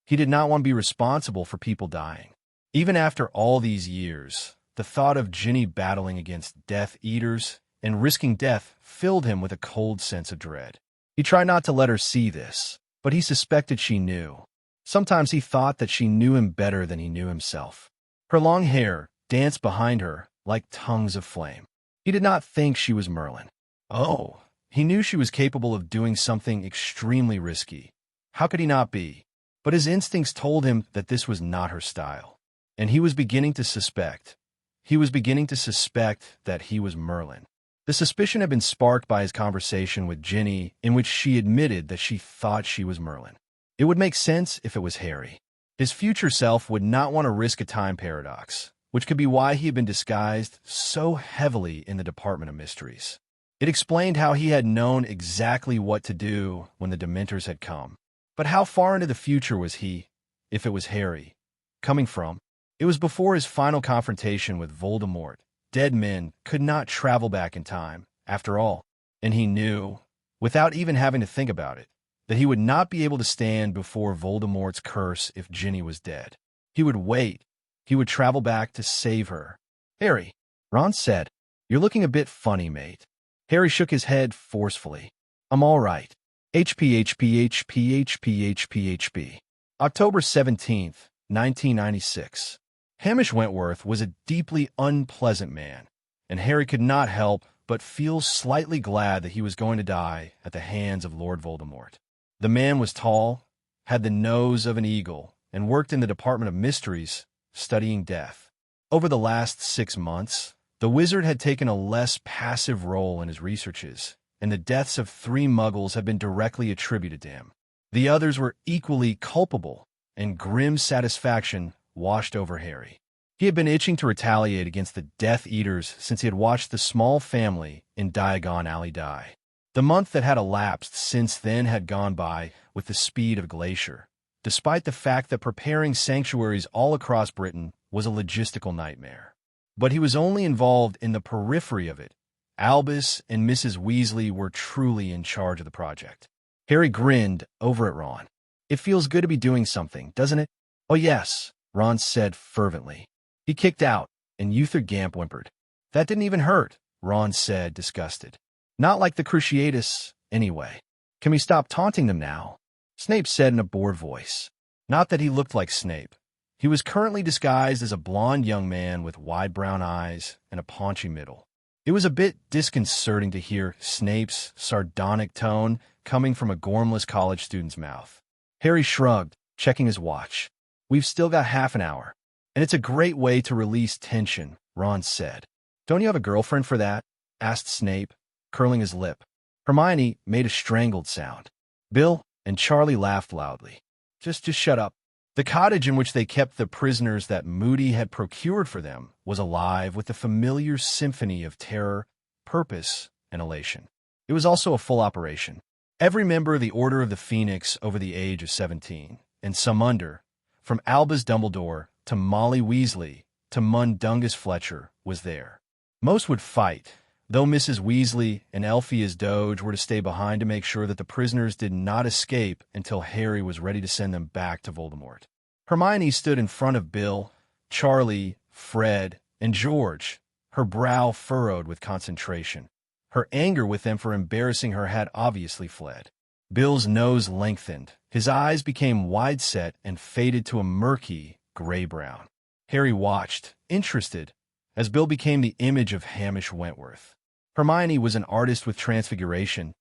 He did not want to be responsible for people dying. Even after all these years, the thought of Ginny battling against Death Eaters and risking death filled him with a cold sense of dread. He tried not to let her see this, but he suspected she knew. Sometimes he thought that she knew him better than he knew himself. Her long hair danced behind her like tongues of flame. He did not think she was Merlin. Oh, he knew she was capable of doing something extremely risky. How could he not be? But his instincts told him that this was not her style. And he was beginning to suspect. He was beginning to suspect that he was Merlin. The suspicion had been sparked by his conversation with Ginny, in which she admitted that she thought she was Merlin. It would make sense if it was Harry. His future self would not want to risk a time paradox, which could be why he had been disguised so heavily in the Department of Mysteries. It explained how he had known exactly what to do when the Dementors had come. But how far into the future was he, if it was Harry, coming from? It was before his final confrontation with Voldemort. Dead men could not travel back in time, after all, and he knew, without even having to think about it, that he would not be able to stand before Voldemort's curse if Ginny was dead. He would wait. He would travel back to save her. Harry, Ron said, "You're looking a bit funny, mate." Harry shook his head forcefully. "I'm all right. HPHPHPHPHPHP. October 17th, 1996. Hamish Wentworth was a deeply unpleasant man, and Harry could not help but feel slightly glad that he was going to die at the hands of Lord Voldemort. The man was tall, had the nose of an eagle, and worked in the Department of Mysteries, studying death. Over the last 6 months, the wizard had taken a less passive role in his researches, and the deaths of 3 muggles had been directly attributed to him. The others were equally culpable, and grim satisfaction washed over Harry. He had been itching to retaliate against the Death Eaters since he had watched the small family in Diagon Alley die. The month that had elapsed since then had gone by with the speed of a glacier, despite the fact that preparing sanctuaries all across Britain was a logistical nightmare. But he was only involved in the periphery of it. Albus and Mrs. Weasley were truly in charge of the project. Harry grinned over at Ron. "It feels good to be doing something, doesn't it?" "Oh yes," Ron said fervently. He kicked out, and Uther Gamp whimpered. "That didn't even hurt," Ron said, disgusted. "Not like the Cruciatus, anyway. Can we stop taunting them now?" Snape said in a bored voice. Not that he looked like Snape. He was currently disguised as a blond young man with wide brown eyes and a paunchy middle. It was a bit disconcerting to hear Snape's sardonic tone coming from a gormless college student's mouth. Harry shrugged, checking his watch. "We've still got half an hour. And it's a great way to release tension," Ron said. "Don't you have a girlfriend for that?" asked Snape, curling his lip. Hermione made a strangled sound. Bill and Charlie laughed loudly. Just shut up." The cottage in which they kept the prisoners that Moody had procured for them was alive with the familiar symphony of terror, purpose, and elation. It was also a full operation. Every member of the Order of the Phoenix over the age of 17, and some under, from Albus Dumbledore to Molly Weasley to Mundungus Fletcher, was there. Most would fight, though Mrs. Weasley and Elphia's Doge were to stay behind to make sure that the prisoners did not escape until Harry was ready to send them back to Voldemort. Hermione stood in front of Bill, Charlie, Fred, and George, her brow furrowed with concentration. Her anger with them for embarrassing her had obviously fled. Bill's nose lengthened. His eyes became wide-set and faded to a murky gray-brown. Harry watched, interested, as Bill became the image of Hamish Wentworth. Hermione was an artist with transfiguration,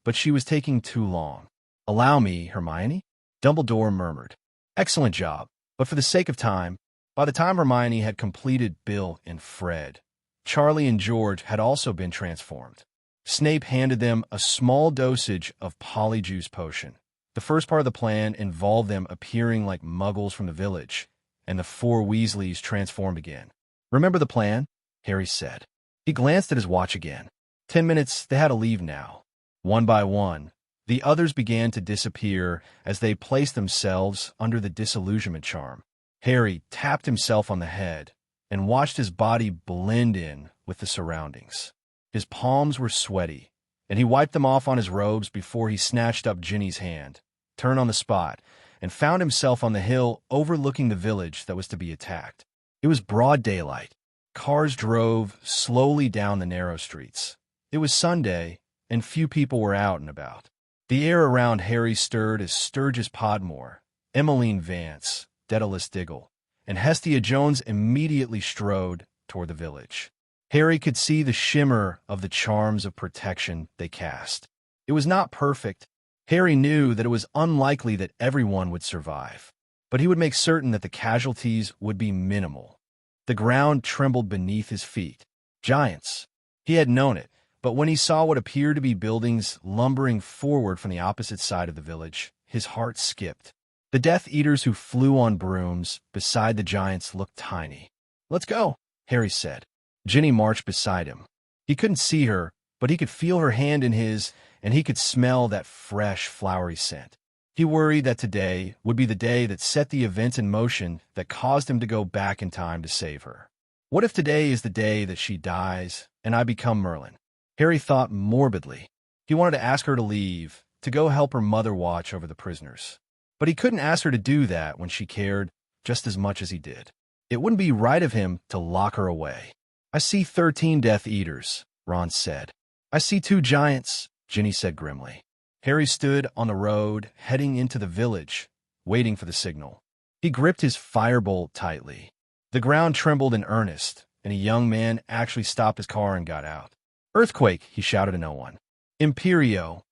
but she was taking too long. "Allow me, Hermione," Dumbledore murmured. "Excellent job, but for the sake of time." By the time Hermione had completed Bill and Fred, Charlie and George had also been transformed. Snape handed them a small dosage of Polyjuice potion. The first part of the plan involved them appearing like muggles from the village, and the four Weasleys transformed again. "Remember the plan?" Harry said. He glanced at his watch again. 10 minutes, they had to leave now. One by one, the others began to disappear as they placed themselves under the disillusionment charm. Harry tapped himself on the head and watched his body blend in with the surroundings. His palms were sweaty, and he wiped them off on his robes before he snatched up Ginny's hand, turned on the spot, and found himself on the hill overlooking the village that was to be attacked. It was broad daylight. Cars drove slowly down the narrow streets. It was Sunday, and few people were out and about. The air around Harry stirred as Sturgis Podmore, Emmeline Vance, Daedalus Diggle, and Hestia Jones immediately strode toward the village. Harry could see the shimmer of the charms of protection they cast. It was not perfect. Harry knew that it was unlikely that everyone would survive, but he would make certain that the casualties would be minimal. The ground trembled beneath his feet. Giants. He had known it, but when he saw what appeared to be buildings lumbering forward from the opposite side of the village, his heart skipped. The Death Eaters who flew on brooms beside the giants looked tiny. "Let's go," Harry said. Ginny marched beside him. He couldn't see her, but he could feel her hand in his, and he could smell that fresh, flowery scent. He worried that today would be the day that set the events in motion that caused him to go back in time to save her. What if today is the day that she dies and I become Merlin? Harry thought morbidly. He wanted to ask her to leave, to go help her mother watch over the prisoners. But he couldn't ask her to do that when she cared just as much as he did. It wouldn't be right of him to lock her away. "I see 13 Death Eaters," Ron said. "I see 2 giants," Ginny said grimly. Harry stood on the road, heading into the village, waiting for the signal. He gripped his firebolt tightly. The ground trembled in earnest, and a young man actually stopped his car and got out. "Earthquake," he shouted to no one. "Imperio."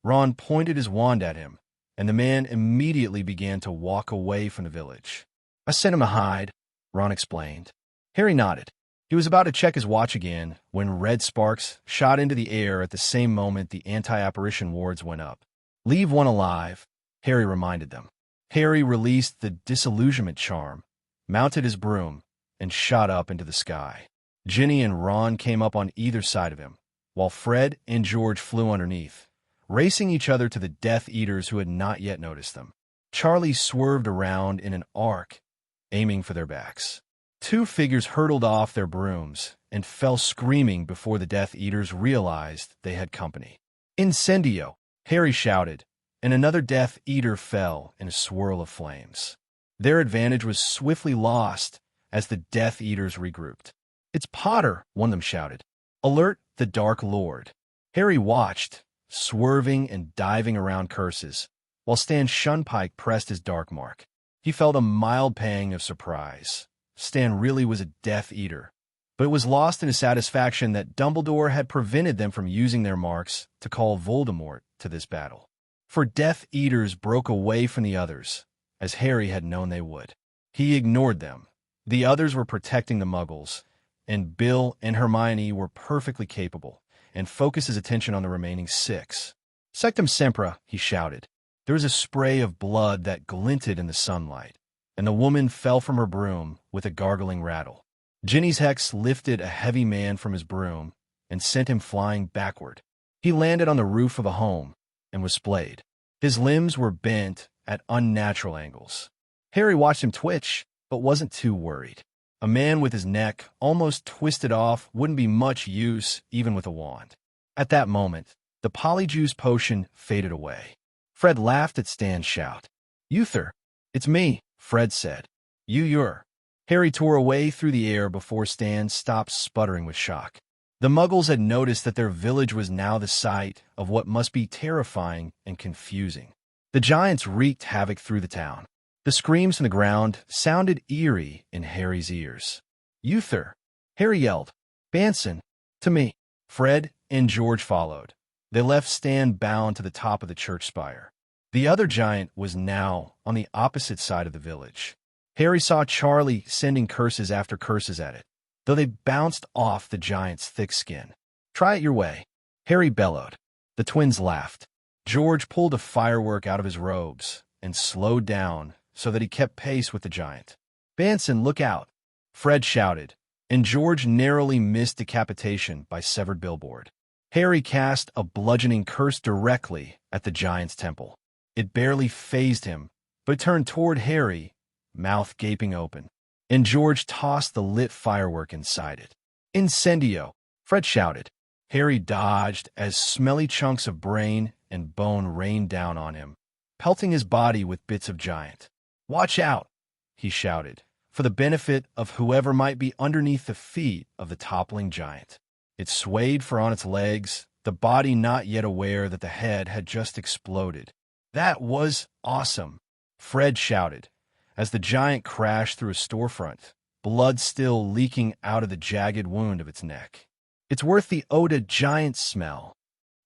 Ron pointed his wand at him, and the man immediately began to walk away from the village. "I sent him to hide," Ron explained. Harry nodded. He was about to check his watch again when red sparks shot into the air at the same moment the anti-apparition wards went up. "Leave one alive," Harry reminded them. Harry released the disillusionment charm, mounted his broom, and shot up into the sky. Ginny and Ron came up on either side of him, while Fred and George flew underneath, racing each other to the Death Eaters who had not yet noticed them. Charlie swerved around in an arc, aiming for their backs. 2 figures hurtled off their brooms and fell screaming before the Death Eaters realized they had company. "Incendio!" Harry shouted, and another Death Eater fell in a swirl of flames. Their advantage was swiftly lost as the Death Eaters regrouped. "It's Potter," one of them shouted. "Alert the Dark Lord." Harry watched, swerving and diving around curses, while Stan Shunpike pressed his dark mark. He felt a mild pang of surprise. Stan really was a Death Eater, but it was lost in his satisfaction that Dumbledore had prevented them from using their marks to call Voldemort to this battle. For Death Eaters broke away from the others, as Harry had known they would. He ignored them. The others were protecting the Muggles, and Bill and Hermione were perfectly capable, and focused his attention on the remaining 6. "Sectum Sempra," he shouted. There was a spray of blood that glinted in the sunlight, and the woman fell from her broom with a gargling rattle. Ginny's hex lifted a heavy man from his broom and sent him flying backward. He landed on the roof of a home and was splayed. His limbs were bent at unnatural angles. Harry watched him twitch, but wasn't too worried. A man with his neck almost twisted off wouldn't be much use even with a wand. At that moment, the Polyjuice potion faded away. Fred laughed at Stan's shout. "Uther, it's me," Fred said. "You're." Harry tore away through the air before Stan stopped sputtering with shock. The Muggles had noticed that their village was now the site of what must be terrifying and confusing. The giants wreaked havoc through the town. The screams from the ground sounded eerie in Harry's ears. "Uther!" Harry yelled. "Banson! To me!" Fred and George followed. They left Stan bound to the top of the church spire. The other giant was now on the opposite side of the village. Harry saw Charlie sending curses after curses at it, though they bounced off the giant's thick skin. "Try it your way," Harry bellowed. The twins laughed. George pulled a firework out of his robes and slowed down so that he kept pace with the giant. "Banson, look out!" Fred shouted, and George narrowly missed decapitation by severed billboard. Harry cast a bludgeoning curse directly at the giant's temple. It barely fazed him, but turned toward Harry, mouth gaping open, and George tossed the lit firework inside it. "Incendio!" Fred shouted. Harry dodged as smelly chunks of brain and bone rained down on him, pelting his body with bits of giant. "Watch out!" he shouted, for the benefit of whoever might be underneath the feet of the toppling giant. It swayed for on its legs, the body not yet aware that the head had just exploded. "That was awesome!" Fred shouted, as the giant crashed through a storefront, blood still leaking out of the jagged wound of its neck. "It's worth the Oda giant smell!"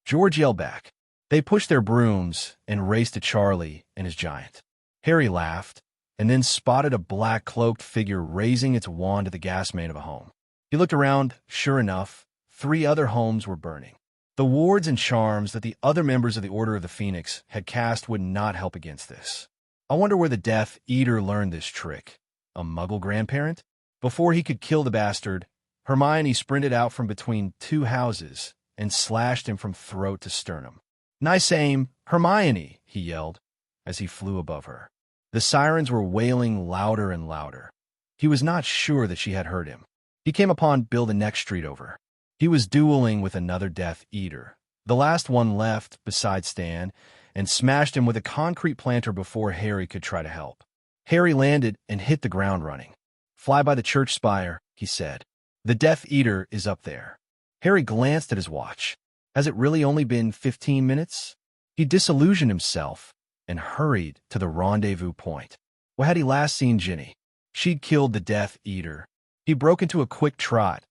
George yelled back. They pushed their brooms and raced to Charlie and his giant. Harry laughed, and then spotted a black-cloaked figure raising its wand to the gas main of a home. He looked around. Sure enough, 3 other homes were burning. The wards and charms that the other members of the Order of the Phoenix had cast would not help against this. I wonder where the Death Eater learned this trick. A Muggle grandparent? Before he could kill the bastard, Hermione sprinted out from between 2 houses and slashed him from throat to sternum. "Nice aim, Hermione!" he yelled as he flew above her. The sirens were wailing louder and louder. He was not sure that she had heard him. He came upon Bill the next street over. He was dueling with another Death Eater, the last one left beside Stan, and smashed him with a concrete planter before Harry could try to help. Harry landed and hit the ground running. "Fly by the church spire," he said. "The Death Eater is up there." Harry glanced at his watch. Has it really only been 15 minutes? He disillusioned himself and hurried to the rendezvous point. Well, had he last seen Ginny? She'd killed the Death Eater. He broke into a quick trot,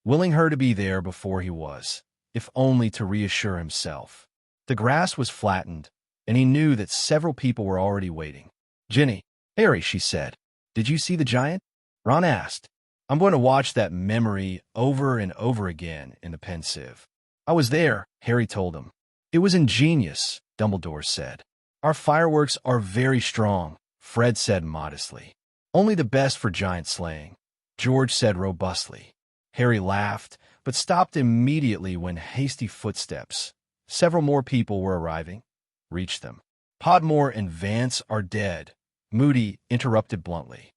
willing her to be there before he was, if only to reassure himself. The grass was flattened, and he knew that several people were already waiting. "Ginny." "Harry," she said. "Did you see the giant?" Ron asked. "I'm going to watch that memory over and over again in the pensieve." "I was there," Harry told him. "It was ingenious," Dumbledore said. "Our fireworks are very strong," Fred said modestly. "Only the best for giant slaying," George said robustly. Harry laughed, but stopped immediately when hasty footsteps, several more people were arriving, reached them. "Podmore and Vance are dead," Moody interrupted bluntly.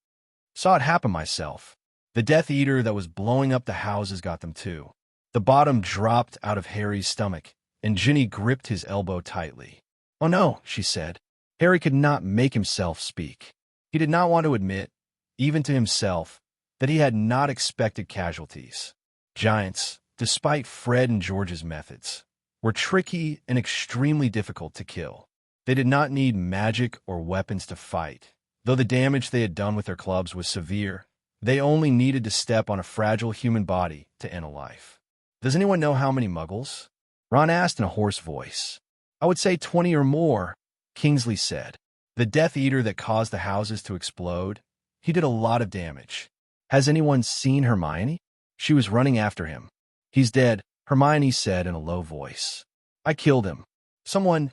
"Saw it happen myself. The Death Eater that was blowing up the houses got them too." The bottom dropped out of Harry's stomach, and Ginny gripped his elbow tightly. "Oh no," she said. Harry could not make himself speak. He did not want to admit, even to himself, that he had not expected casualties. Giants, despite Fred and George's methods, were tricky and extremely difficult to kill. They did not need magic or weapons to fight. Though the damage they had done with their clubs was severe, they only needed to step on a fragile human body to end a life. "Does anyone know how many Muggles?" Ron asked in a hoarse voice. "I would say 20 or more," Kingsley said. "The Death Eater that caused the houses to explode, he did a lot of damage." "Has anyone seen Hermione?" She was running after him. "He's dead," Hermione said in a low voice. "I killed him. Someone,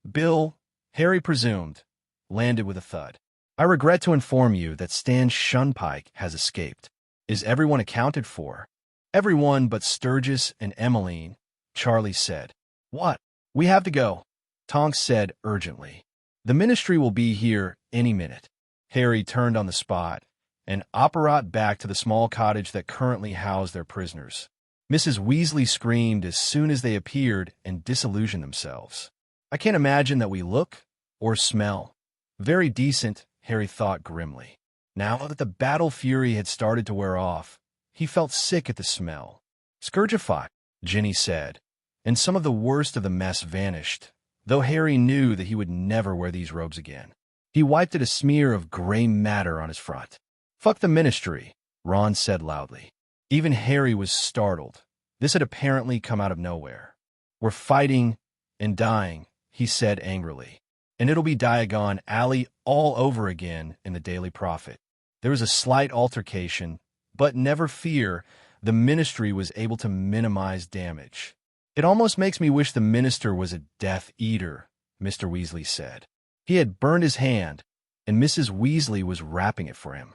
Bill," Harry presumed, landed with a thud. "I regret to inform you that Stan Shunpike has escaped." "Is everyone accounted for?" "Everyone but Sturgis and Emmeline," Charlie said. "What?" "We have to go," Tonks said urgently. "The ministry will be here any minute." Harry turned on the spot and apparat back to the small cottage that currently housed their prisoners. Mrs. Weasley screamed as soon as they appeared and disillusioned themselves. "I can't imagine that we look or smell very decent," Harry thought grimly. Now that the battle fury had started to wear off, he felt sick at the smell. Scourgify, Ginny said, and some of the worst of the mess vanished, though Harry knew that he would never wear these robes again. He wiped at a smear of gray matter on his front. Fuck the ministry, Ron said loudly. Even Harry was startled. This had apparently come out of nowhere. We're fighting and dying, he said angrily. And it'll be Diagon Alley all over again in the Daily Prophet. There was a slight altercation, but never fear, the ministry was able to minimize damage. It almost makes me wish the minister was a Death Eater, Mr. Weasley said. He had burned his hand, and Mrs. Weasley was wrapping it for him.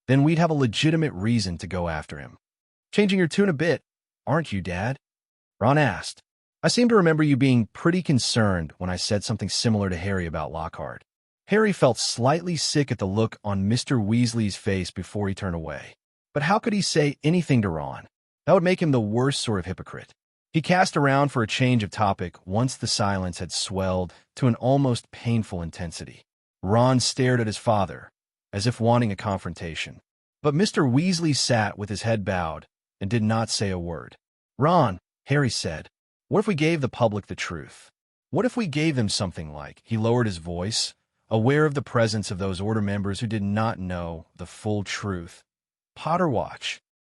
Then we'd have a legitimate reason to go after him. Changing your tune a bit, aren't you, Dad? Ron asked. I seem to remember you being pretty concerned when I said something similar to Harry about Lockhart. Harry felt slightly sick at the look on Mr. Weasley's face before he turned away. But how could he say anything to Ron? That would make him the worst sort of hypocrite. He cast around for a change of topic once the silence had swelled to an almost painful intensity. Ron stared at his father, as if wanting a confrontation. But Mr. Weasley sat with his head bowed and did not say a word. Ron, Harry said, what if we gave the public the truth? What if we gave them something like, he lowered his voice, aware of the presence of those Order members who did not know the full truth. Potter Watch.